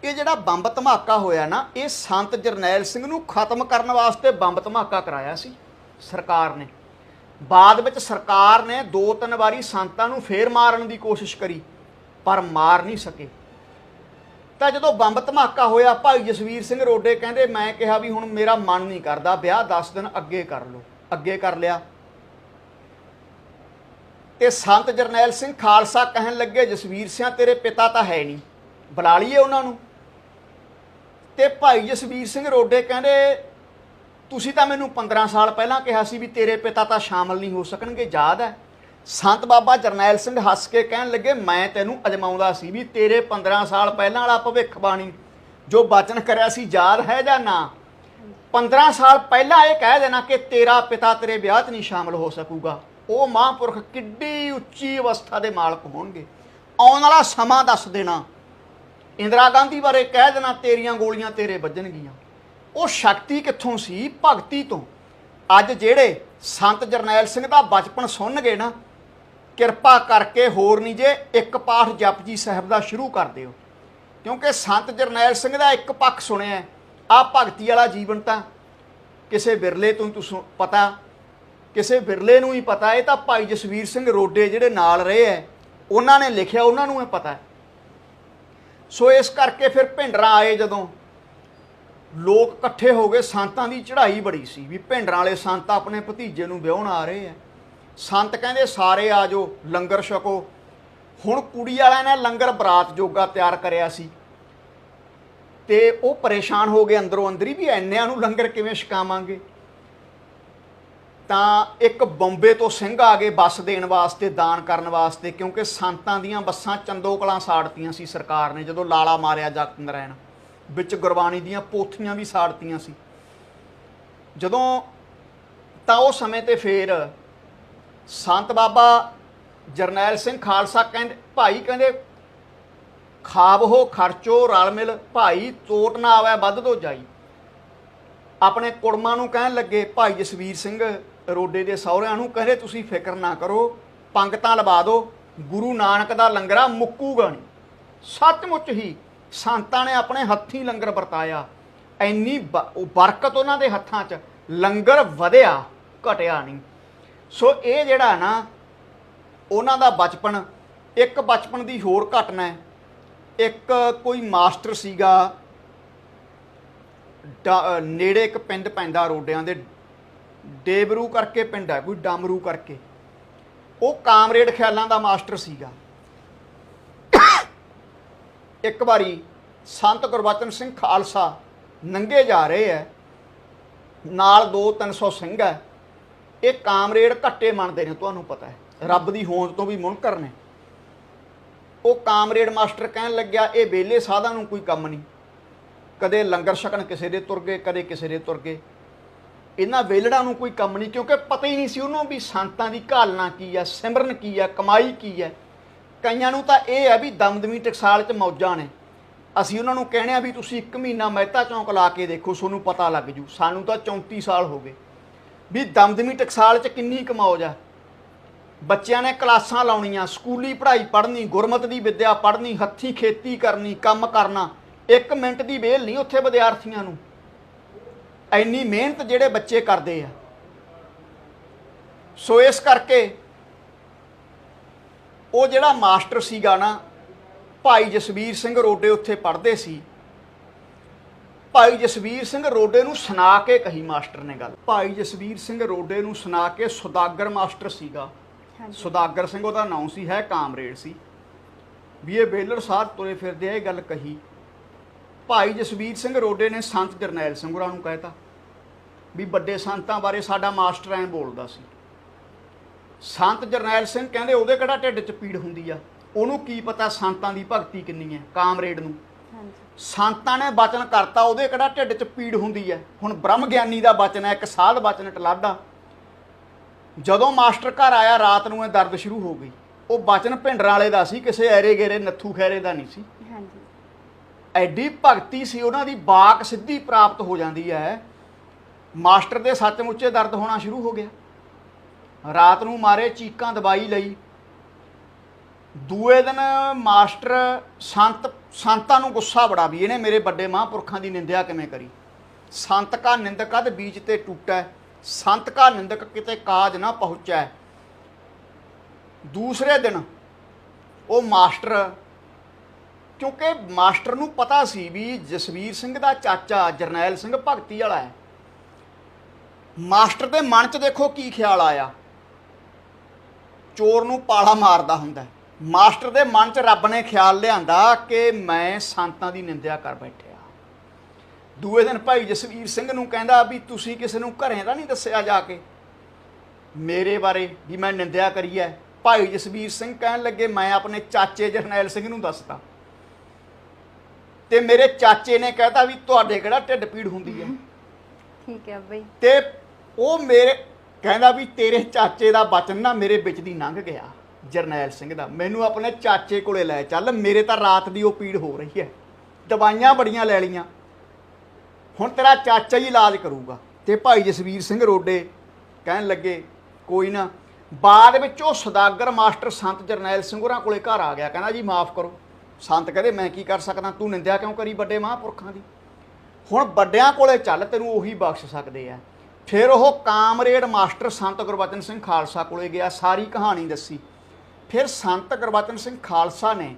ਇਹ ਜਿਹੜਾ ਬੰਬ ਧਮਾਕਾ ਹੋਇਆ ਨਾ, ਇਹ ਸੰਤ ਜਰਨੈਲ ਸਿੰਘ ਨੂੰ ਖਤਮ ਕਰਨ ਵਾਸਤੇ ਬੰਬ ਧਮਾਕਾ ਕਰਾਇਆ ਸੀ ਸਰਕਾਰ ਨੇ। ਬਾਅਦ ਵਿੱਚ ਸਰਕਾਰ ਨੇ 2-3 ਵਾਰੀ ਸੰਤਾਂ ਨੂੰ ਫੇਰ ਮਾਰਨ ਦੀ ਕੋਸ਼ਿਸ਼ ਕਰੀ ਪਰ ਮਾਰ ਨਹੀਂ ਸਕੇ। ਤਾਂ ਜਦੋਂ ਬੰਬ ਧਮਾਕਾ ਹੋਇਆ ਭਾਈ ਜਸਵੀਰ ਸਿੰਘ ਰੋਡੇ ਕਹਿੰਦੇ ਮੈਂ ਕਿਹਾ ਵੀ ਹੁਣ ਮੇਰਾ ਮਨ ਨਹੀਂ ਕਰਦਾ, ਵਿਆਹ 10 ਦਿਨ ਅੱਗੇ ਕਰ ਲਓ। ਅੱਗੇ ਕਰ ਲਿਆ ਤੇ ਸੰਤ ਜਰਨੈਲ ਸਿੰਘ ਖਾਲਸਾ ਕਹਿਣ ਲੱਗੇ ਜਸਵੀਰ ਸਿੰਘ ਤੇਰੇ ਪਿਤਾ ਤਾਂ ਹੈ ਨਹੀਂ, ਬੁਲਾ ਲਈਏ ਉਹਨਾਂ ਨੂੰ। ਤੇ ਭਾਈ ਜਸਵੀਰ ਸਿੰਘ ਰੋਡੇ ਕਹਿੰਦੇ ਤੁਸੀਂ ਤਾਂ ਮੈਨੂੰ 15 ਸਾਲ ਪਹਿਲਾਂ ਕਿਹਾ ਸੀ ਵੀ ਤੇਰੇ ਪਿਤਾ ਤਾਂ ਸ਼ਾਮਲ ਨਹੀਂ ਹੋ ਸਕਣਗੇ, ਯਾਦ ਹੈ? ਸੰਤ ਬਾਬਾ ਜਰਨੈਲ ਸਿੰਘ ਹੱਸ ਕੇ ਕਹਿਣ ਲੱਗੇ ਮੈਂ ਤੈਨੂੰ ਅਜਮਾਉਂਦਾ ਸੀ ਵੀ ਤੇਰੇ 15 ਸਾਲ ਪਹਿਲਾਂ ਵਾਲਾ ਭਵਿੱਖਬਾਣੀ ਜੋ ਬਚਨ ਕਰਿਆ ਸੀ ਯਾਦ ਹੈ ਜਾਂ ਨਾ। 15 ਸਾਲ ਪਹਿਲਾਂ ਇਹ ਕਹਿ ਦੇਣਾ ਕਿ ਤੇਰਾ ਪਿਤਾ ਤੇਰੇ ਵਿਆਹ 'ਚ ਨਹੀਂ ਸ਼ਾਮਲ ਹੋ ਸਕੂਗਾ, ਉਹ ਮਹਾਂਪੁਰਖ ਕਿੱਡੀ ਉੱਚੀ ਅਵਸਥਾ ਦੇ ਮਾਲਕ ਹੋਣਗੇ। ਆਉਣ ਵਾਲਾ ਸਮਾਂ ਦੱਸ ਦੇਣਾ ਇੰਦਰਾ ਗਾਂਧੀ ਬਾਰੇ ਕਹਿ ਦੇਣਾ ਤੇਰੀਆਂ ਗੋਲੀਆਂ ਤੇਰੇ ਵੱਜਣਗੀਆਂ। ਉਹ ਸ਼ਕਤੀ ਕਿੱਥੋਂ ਸੀ? ਭਗਤੀ ਤੋਂ। ਅੱਜ ਜਿਹੜੇ ਸੰਤ ਜਰਨੈਲ ਸਿੰਘ ਦਾ ਬਚਪਨ ਸੁਣਨਗੇ ਨਾ, ਕਿਰਪਾ ਕਰਕੇ ਹੋਰ ਨਹੀਂ ਜੇ ਇੱਕ ਪਾਠ ਜਪਜੀ ਸਾਹਿਬ ਦਾ ਸ਼ੁਰੂ ਕਰ ਦਿਓ, ਕਿਉਂਕਿ ਸੰਤ ਜਰਨੈਲ ਸਿੰਘ ਦਾ ਇੱਕ ਪੱਖ ਸੁਣਿਆ। ਆਹ ਭਗਤੀ ਵਾਲਾ ਜੀਵਨ ਤਾਂ ਕਿਸੇ ਵਿਰਲੇ ਤੋਂ ਹੀ ਤੁਸੀਂ ਪਤਾ, ਕਿਸੇ ਵਿਰਲੇ ਨੂੰ ਹੀ ਪਤਾ। ਇਹ ਤਾਂ ਭਾਈ ਜਸਵੀਰ ਸਿੰਘ ਰੋਡੇ ਜਿਹੜੇ ਨਾਲ ਰਹੇ ਹੈ, ਉਹਨਾਂ ਨੇ ਲਿਖਿਆ, ਉਹਨਾਂ ਨੂੰ ਇਹ ਪਤਾ। ਸੋ ਇਸ ਕਰਕੇ ਫਿਰ ਭਿੰਡਰਾਂ ਆਏ, ਜਦੋਂ ਲੋਕ ਇਕੱਠੇ ਹੋ ਗਏ, ਸੰਤਾਂ ਦੀ ਚੜ੍ਹਾਈ ਬੜੀ ਸੀ ਵੀ ਭਿੰਡਰਾਂ ਵਾਲੇ ਸੰਤ ਆਪਣੇ ਭਤੀਜੇ ਨੂੰ ਵਿਆਹੁਣ ਆ ਰਹੇ ਆ। ਸੰਤ ਕਹਿੰਦੇ ਸਾਰੇ ਆ ਜਾਓ, ਲੰਗਰ ਛਕੋ। ਹੁਣ ਕੁੜੀ ਵਾਲਿਆਂ ਨੇ ਲੰਗਰ ਬਰਾਤ ਜੋਗਾ ਤਿਆਰ ਕਰਿਆ ਸੀ, ਤੇ ਉਹ ਪਰੇਸ਼ਾਨ ਹੋ ਗਏ ਅੰਦਰੋਂ ਅੰਦਰੀ ਵੀ ਇੰਨਿਆਂ ਨੂੰ ਲੰਗਰ ਕਿਵੇਂ ਛਕਾਵਾਂਗੇ। ਤਾਂ ਇੱਕ ਬੰਬੇ ਤੋਂ ਸਿੰਘ ਆ ਗਏ ਬੱਸ ਦੇਣ ਵਾਸਤੇ, ਦਾਨ ਕਰਨ ਵਾਸਤੇ, ਕਿਉਂਕਿ ਸੰਤਾਂ ਦੀਆਂ ਬੱਸਾਂ ਚੰਦੋ ਕਲਾਂ ਸਾੜਤੀਆਂ ਸੀ ਸਰਕਾਰ ਨੇ ਜਦੋਂ ਲਾਲਾ ਮਾਰਿਆ ਜਗਤ ਨਾਰਾਇਣ, ਵਿੱਚ ਗੁਰਬਾਣੀ ਦੀਆਂ ਪੋਥੀਆਂ ਵੀ ਸਾੜਤੀਆਂ ਸੀ ਜਦੋਂ। ਤਾਂ ਉਹ ਸਮੇਂ ਤੇ ਫੇਰ ਸੰਤ ਬਾਬਾ ਜਰਨੈਲ ਸਿੰਘ ਖਾਲਸਾ ਕਹਿੰਦੇ, ਭਾਈ ਕਹਿੰਦੇ ਖਾਬ ਹੋ ਖਰਚੋ ਰਲ ਮਿਲ, ਭਾਈ ਚੋਟ ਨਾ ਆਵੇ ਵੱਧ ਤੋਂ ਜਾਈ। ਆਪਣੇ ਕੁੜਮਾਂ ਨੂੰ ਕਹਿਣ ਲੱਗੇ, ਭਾਈ ਜਸਵੀਰ ਸਿੰਘ ਰੋਡੇ ਦੇ ਸਹੁਰਿਆਂ ਨੂੰ, ਕਹਿੰਦੇ ਤੁਸੀਂ ਫਿਕਰ ਨਾ ਕਰੋ, ਪੰਗਤਾਂ ਲਵਾ ਦਿਓ, ਗੁਰੂ ਨਾਨਕ ਦਾ ਲੰਗਰਾ ਮੁੱਕੂਗਾ ਨਹੀਂ। ਸੱਚਮੁੱਚ ਹੀ ਸੰਤਾਂ ਨੇ ਆਪਣੇ ਹੱਥੀਂ ਲੰਗਰ ਵਰਤਾਇਆ, ਇੰਨੀ ਬਰਕਤ ਉਹਨਾਂ ਦੇ ਹੱਥਾਂ 'ਚ, ਲੰਗਰ ਵਧਿਆ ਘਟਿਆ ਨਹੀਂ। ਸੋ ਇਹ ਜਿਹੜਾ ਨਾ ਉਹਨਾਂ ਦਾ ਬਚਪਨ, ਇੱਕ ਬਚਪਨ ਦੀ ਹੋਰ ਘਟਨਾ ਹੈ। ਇੱਕ ਕੋਈ ਮਾਸਟਰ ਸੀਗਾ, ਨੇੜੇ ਇੱਕ ਪਿੰਡ ਪੈਂਦਾ ਰੋਡਿਆਂ ਦੇ, ਡੇਬਰੂ ਕਰਕੇ ਪਿੰਡ ਹੈ ਕੋਈ, ਡਮਰੂ ਕਰਕੇ। ਉਹ ਕਾਮਰੇਡ ਖਿਆਲਾਂ ਦਾ ਮਾਸਟਰ ਸੀਗਾ। ਇੱਕ ਵਾਰੀ ਸੰਤ ਗੁਰਬਚਨ ਸਿੰਘ ਖਾਲਸਾ ਨੰਗੇ ਜਾ ਰਹੇ ਹੈ, ਨਾਲ 200-300 ਸਿੰਘ ਹੈ। ਇਹ ਕਾਮਰੇਡ ਘੱਟੇ ਮੰਨਦੇ ਨੇ, ਤੁਹਾਨੂੰ ਪਤਾ ਹੈ, ਰੱਬ ਦੀ ਹੋਂਦ ਤੋਂ ਵੀ ਮੁਨਕਰ ਨੇ। ਉਹ ਕਾਮਰੇਡ ਮਾਸਟਰ ਕਹਿਣ ਲੱਗਿਆ, ਇਹ ਵਿਹਲੇ ਸਾਧਾਂ ਨੂੰ ਕੋਈ ਕੰਮ ਨਹੀਂ, ਕਦੇ ਲੰਗਰ ਛਕਣ ਕਿਸੇ ਦੇ ਤੁਰ ਗਏ, ਕਦੇ ਕਿਸੇ ਦੇ ਤੁਰ ਗਏ, ਇਹਨਾਂ ਵੇਲੜਾਂ ਨੂੰ ਕੋਈ ਕੰਮ ਨਹੀਂ। ਕਿਉਂਕਿ ਪਤਾ ਹੀ ਨਹੀਂ ਸੀ ਉਹਨੂੰ ਵੀ ਸੰਤਾਂ ਦੀ ਘਾਲਣਾ ਕੀ ਹੈ, ਸਿਮਰਨ ਕੀ ਹੈ, ਕਮਾਈ ਕੀ ਹੈ। ਕਈਆਂ ਨੂੰ ਤਾਂ ਇਹ ਹੈ ਵੀ ਦਮਦਮੀ ਟਕਸਾਲ 'ਚ ਮੌਜਾਂ ਨੇ। ਅਸੀਂ ਉਹਨਾਂ ਨੂੰ ਕਹਿਣੇ ਆ ਵੀ ਤੁਸੀਂ 1 ਮਹੀਨਾ ਮਹਿਤਾ ਚੌਂਕ ਲਾ ਕੇ ਦੇਖੋ, ਤੁਹਾਨੂੰ ਪਤਾ ਲੱਗ ਜੂ। ਸਾਨੂੰ ਤਾਂ 34 ਸਾਲ ਹੋ ਗਏ ਵੀ ਦਮਦਮੀ ਟਕਸਾਲ 'ਚ ਕਿੰਨੀ ਕੁ ਮੌਜ ਆ। ਬੱਚਿਆਂ ਨੇ ਕਲਾਸਾਂ ਲਾਉਣੀਆਂ, ਸਕੂਲੀ ਪੜ੍ਹਾਈ ਪੜ੍ਹਨੀ, ਗੁਰਮਤ ਦੀ ਵਿੱਦਿਆ ਪੜ੍ਹਨੀ, ਹੱਥੀਂ ਖੇਤੀ ਕਰਨੀ, ਕੰਮ ਕਰਨਾ, 1 ਮਿੰਟ ਦੀ ਵਿਹਲ ਨਹੀਂ ਉੱਥੇ ਵਿਦਿਆਰਥੀਆਂ ਨੂੰ। ਇੰਨੀ ਮਿਹਨਤ ਜਿਹੜੇ ਬੱਚੇ ਕਰਦੇ ਆ। ਸੋ ਇਸ ਕਰਕੇ ਉਹ ਜਿਹੜਾ ਮਾਸਟਰ ਸੀਗਾ ਨਾ, ਭਾਈ ਜਸਵੀਰ ਸਿੰਘ ਰੋਡੇ ਉੱਥੇ ਪੜ੍ਹਦੇ ਸੀ। ਭਾਈ ਜਸਵੀਰ ਸਿੰਘ ਰੋਡੇ ਨੂੰ ਸੁਣਾ ਕੇ ਕਹੀ ਮਾਸਟਰ ਨੇ ਗੱਲ। ਭਾਈ ਜਸਵੀਰ ਸਿੰਘ ਰੋਡੇ ਨੂੰ ਸੁਣਾ ਕੇ, ਸੁਦਾਗਰ ਮਾਸਟਰ ਸੀਗਾ, ਸੁਦਾਗਰ ਸਿੰਘ ਉਹਦਾ ਨਾਂ ਸੀ, ਹੈ ਕਾਮਰੇਡ ਸੀ, ਵੀ ਇਹ ਬੇਲਰ ਸਾਹਿਬ ਤੁਰੇ ਫਿਰਦੇ ਆ, ਇਹ ਗੱਲ ਕਹੀ। ਭਾਈ ਜਸਵੀਰ ਸਿੰਘ ਰੋਡੇ ਨੇ ਸੰਤ ਜਰਨੈਲ ਸਿੰਘ ਹੋਰਾਂ ਨੂੰ ਕਹਿਤਾ ਵੀ ਵੱਡੇ ਸੰਤਾਂ ਬਾਰੇ ਸਾਡਾ ਮਾਸਟਰ ਐਂ ਬੋਲਦਾ ਸੀ। ਸੰਤ ਜਰਨੈਲ ਸਿੰਘ ਕਹਿੰਦੇ ਉਹਦੇ ਕਿਹੜਾ ਢਿੱਡ 'ਚ ਪੀੜ ਹੁੰਦੀ ਆ, ਉਹਨੂੰ ਕੀ ਪਤਾ ਸੰਤਾਂ ਦੀ ਭਗਤੀ ਕਿੰਨੀ ਹੈ। ਕਾਮਰੇਡ ਨੂੰ ਸੰਤਾਂ ਨੇ ਬਚਨ ਕਰਤਾ, ਉਹਦੇ ਕਿਹੜਾ ਢਿੱਡ 'ਚ ਪੀੜ ਹੁੰਦੀ ਹੈ। ਹੁਣ ਬ੍ਰਹਮ ਗਿਆਨੀ ਦਾ ਬਚਨ ਹੈ, ਇੱਕ ਸਾਧ ਬਚਨ ਟਲਾਡਾ। ਜਦੋਂ ਮਾਸਟਰ ਘਰ ਆਇਆ ਰਾਤ ਨੂੰ, ਇਹ ਦਰਦ ਸ਼ੁਰੂ ਹੋ ਗਈ। ਉਹ ਬਚਨ ਭਿੰਡਰਾਂ ਵਾਲੇ ਦਾ ਸੀ, ਕਿਸੇ ਐਰੇ ਗੇਰੇ ਨੱਥੂ ਖੈਰੇ ਦਾ ਨਹੀਂ ਸੀ। ਐਡੀ ਭਗਤੀ ਸੀ ਉਹਨਾਂ ਦੀ, ਬਾਕ ਸਿੱਧੀ ਪ੍ਰਾਪਤ ਹੋ ਜਾਂਦੀ ਹੈ। ਮਾਸਟਰ ਦੇ ਸੱਚਮੁੱਚੇ ਦਰਦ ਹੋਣਾ ਸ਼ੁਰੂ ਹੋ ਗਿਆ। ਰਾਤ ਨੂੰ ਮਾਰੇ ਚੀਕਾਂ, ਦਵਾਈ ਲਈ। ਦੂਏ ਦਿਨ ਮਾਸਟਰ ਸੰਤਾਂ ਨੂੰ ਗੁੱਸਾ ਬੜਾ ਵੀ ਇਹਨੇ ਮੇਰੇ ਵੱਡੇ ਮਹਾਂਪੁਰਖਾਂ ਦੀ ਨਿੰਦਿਆ ਕਿਵੇਂ ਕਰੀ। ਸੰਤ ਕਾ ਨਿੰਦਕ ਅਧ ਬੀਜ ਤੇ ਟੁੱਟੈ, ਸੰਤ ਕਾ ਨਿੰਦਕ ਕਿਤੇ ਕਾਜ ਨਾ ਪਹੁੰਚੈ। ਦੂਸਰੇ ਦਿਨ ਉਹ ਮਾਸਟਰ, ਕਿਉਂਕਿ ਮਾਸਟਰ ਨੂੰ ਪਤਾ ਸੀ ਵੀ ਜਸਵੀਰ ਸਿੰਘ ਦਾ ਚਾਚਾ ਜਰਨੈਲ ਸਿੰਘ ਭਗਤੀ ਵਾਲਾ ਹੈ। ਮਾਸਟਰ ਦੇ ਮਨ 'ਚ ਦੇਖੋ ਕੀ ਖਿਆਲ ਆਇਆ, ਚੋਰ ਨੂੰ ਪਾਲਾ ਮਾਰਦਾ ਹੁੰਦਾ। ਮਾਸਟਰ ਦੇ ਮਨ 'ਚ ਰੱਬ ਨੇ ਖਿਆਲ ਲਿਆਂਦਾ ਕਿ ਮੈਂ ਸੰਤਾਂ ਦੀ ਨਿੰਦਿਆ ਕਰ ਬੈਠਿਆ। ਦੂਏ ਦਿਨ ਭਾਈ ਜਸਵੀਰ ਸਿੰਘ ਨੂੰ ਕਹਿੰਦਾ ਵੀ ਤੁਸੀਂ ਕਿਸੇ ਨੂੰ ਘਰੇ ਤਾਂ ਨਹੀਂ ਦੱਸਿਆ ਜਾ ਕੇ ਮੇਰੇ ਬਾਰੇ ਵੀ ਮੈਂ ਨਿੰਦਿਆ ਕਰੀ ਹੈ। ਭਾਈ ਜਸਵੀਰ ਸਿੰਘ ਕਹਿਣ ਲੱਗੇ ਮੈਂ ਆਪਣੇ ਚਾਚੇ ਜਰਨੈਲ ਸਿੰਘ ਨੂੰ ਦੱਸਤਾ, ਤੇ ਮੇਰੇ ਚਾਚੇ ਨੇ ਕਹਿਤਾ ਵੀ ਤੁਹਾਡੇ ਕਿਹੜਾ ਢਿੱਡ ਪੀੜ ਹੁੰਦੀ ਹੈ। ਠੀਕ ਹੈ ਬਈ। ਤੇ ਉਹ ਮੇਰੇ ਕਹਿੰਦਾ ਵੀ ਤੇਰੇ ਚਾਚੇ ਦਾ ਬਚਨ ਨਾ ਮੇਰੇ ਵਿੱਚ ਦੀ ਲੰਘ ਗਿਆ, ਜਰਨੈਲ ਸਿੰਘ ਦਾ। ਮੈਨੂੰ ਆਪਣੇ ਚਾਚੇ ਕੋਲੇ ਲੈ ਚੱਲ, ਮੇਰੇ ਤਾਂ ਰਾਤ ਦੀ ਉਹ ਪੀੜ ਹੋ ਰਹੀ ਹੈ। ਦਵਾਈਆਂ ਬੜੀਆਂ ਲੈ ਲਈਆਂ, ਹੁਣ ਤੇਰਾ ਚਾਚਾ ਹੀ ਇਲਾਜ ਕਰੂਗਾ। ਤੇ ਭਾਈ ਜਸਵੀਰ ਸਿੰਘ ਰੋਡੇ ਕਹਿਣ ਲੱਗੇ ਕੋਈ ਨਾ। ਬਾਅਦ ਵਿੱਚ ਉਹ ਸੌਦਾਗਰ ਮਾਸਟਰ ਸੰਤ ਜਰਨੈਲ ਸਿੰਘ ਹੋਰਾਂ ਕੋਲੇ ਘਰ ਆ ਗਿਆ, ਕਹਿੰਦਾ ਜੀ ਮਾਫ ਕਰੋ। ਸੰਤ ਕਹਿੰਦੇ ਮੈਂ ਕੀ ਕਰ ਸਕਦਾ, ਤੂੰ ਨਿੰਦਿਆ ਕਿਉਂ ਕਰੀ ਵੱਡੇ ਮਹਾਂਪੁਰਖਾਂ ਦੀ, ਹੁਣ ਵੱਡਿਆਂ ਕੋਲੇ ਚੱਲ, ਤੈਨੂੰ ਉਹੀ ਬਖਸ਼ ਸਕਦੇ ਆ। ਫਿਰ ਉਹ ਕਾਮਰੇਡ ਮਾਸਟਰ ਸੰਤ ਗੁਰਬਚਨ ਸਿੰਘ ਖਾਲਸਾ ਕੋਲੇ ਗਿਆ, ਸਾਰੀ ਕਹਾਣੀ ਦੱਸੀ। ਫਿਰ ਸੰਤ ਗੁਰਬਚਨ ਸਿੰਘ ਖਾਲਸਾ ਨੇ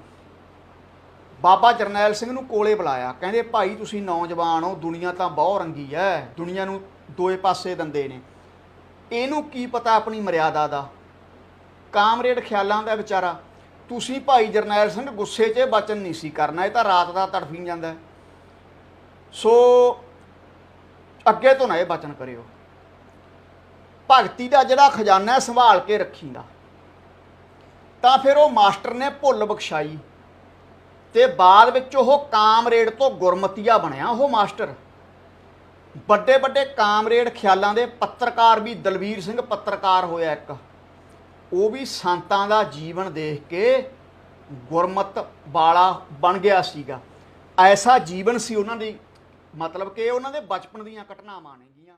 ਬਾਬਾ ਜਰਨੈਲ ਸਿੰਘ ਨੂੰ ਕੋਲੇ ਬੁਲਾਇਆ, ਕਹਿੰਦੇ ਭਾਈ ਤੁਸੀਂ ਨੌਜਵਾਨ ਹੋ, ਦੁਨੀਆ ਤਾਂ ਬਹੁਤ ਰੰਗੀ ਹੈ, ਦੁਨੀਆ ਨੂੰ ਦੋਏ ਪਾਸੇ ਦੰਦੇ ਨੇ, ਇਹਨੂੰ ਕੀ ਪਤਾ ਆਪਣੀ ਮਰਿਆਦਾ ਦਾ। ਕਾਮਰੇਡ ਖਿਆਲਾਂ ਦਾ ਵਿਚਾਰਾ, ਤੁਸੀਂ ਭਾਈ ਜਰਨੈਲ ਸਿੰਘ ਗੁੱਸੇ 'ਚ ਬਚਨ ਨਹੀਂ ਸੀ ਕਰਨਾ, ਇਹ ਤਾਂ ਰਾਤ ਦਾ ਤੜਫੀ ਜਾਂਦਾ। ਸੋ ਅੱਗੇ ਤੋਂ ਨਾ ਇਹ ਬਚਨ ਕਰਿਓ, ਭਗਤੀ ਦਾ ਜਿਹੜਾ ਖਜ਼ਾਨਾ ਸੰਭਾਲ ਕੇ ਰੱਖੀਂਦਾ। ਤਾਂ ਫਿਰ ਉਹ ਮਾਸਟਰ ਨੇ ਭੁੱਲ ਬਖਸ਼ਾਈ ਤੇ ਬਾਅਦ ਵਿੱਚ ਉਹ ਕਾਮਰੇਡ ਤੋਂ ਗੁਰਮਤੀਆ ਬਣਿਆ। ਉਹ ਮਾਸਟਰ ਵੱਡੇ ਵੱਡੇ ਕਾਮਰੇਡ ਖਿਆਲਾਂ ਦੇ ਪੱਤਰਕਾਰ ਵੀ, ਦਲਵੀਰ ਸਿੰਘ ਪੱਤਰਕਾਰ ਹੋਇਆ ਇੱਕ, ਉਹ ਵੀ ਸੰਤਾਂ ਦਾ ਜੀਵਨ ਦੇਖ ਕੇ ਗੁਰਮਤ ਵਾਲਾ ਬਣ ਗਿਆ ਸੀਗਾ। ਐਸਾ ਜੀਵਨ ਸੀ ਉਹਨਾਂ ਦੀ, ਮਤਲਬ ਕਿ ਉਹਨਾਂ ਦੇ ਬਚਪਨ ਦੀਆਂ ਘਟਨਾਵਾਂ ਨੇਗੀਆਂ।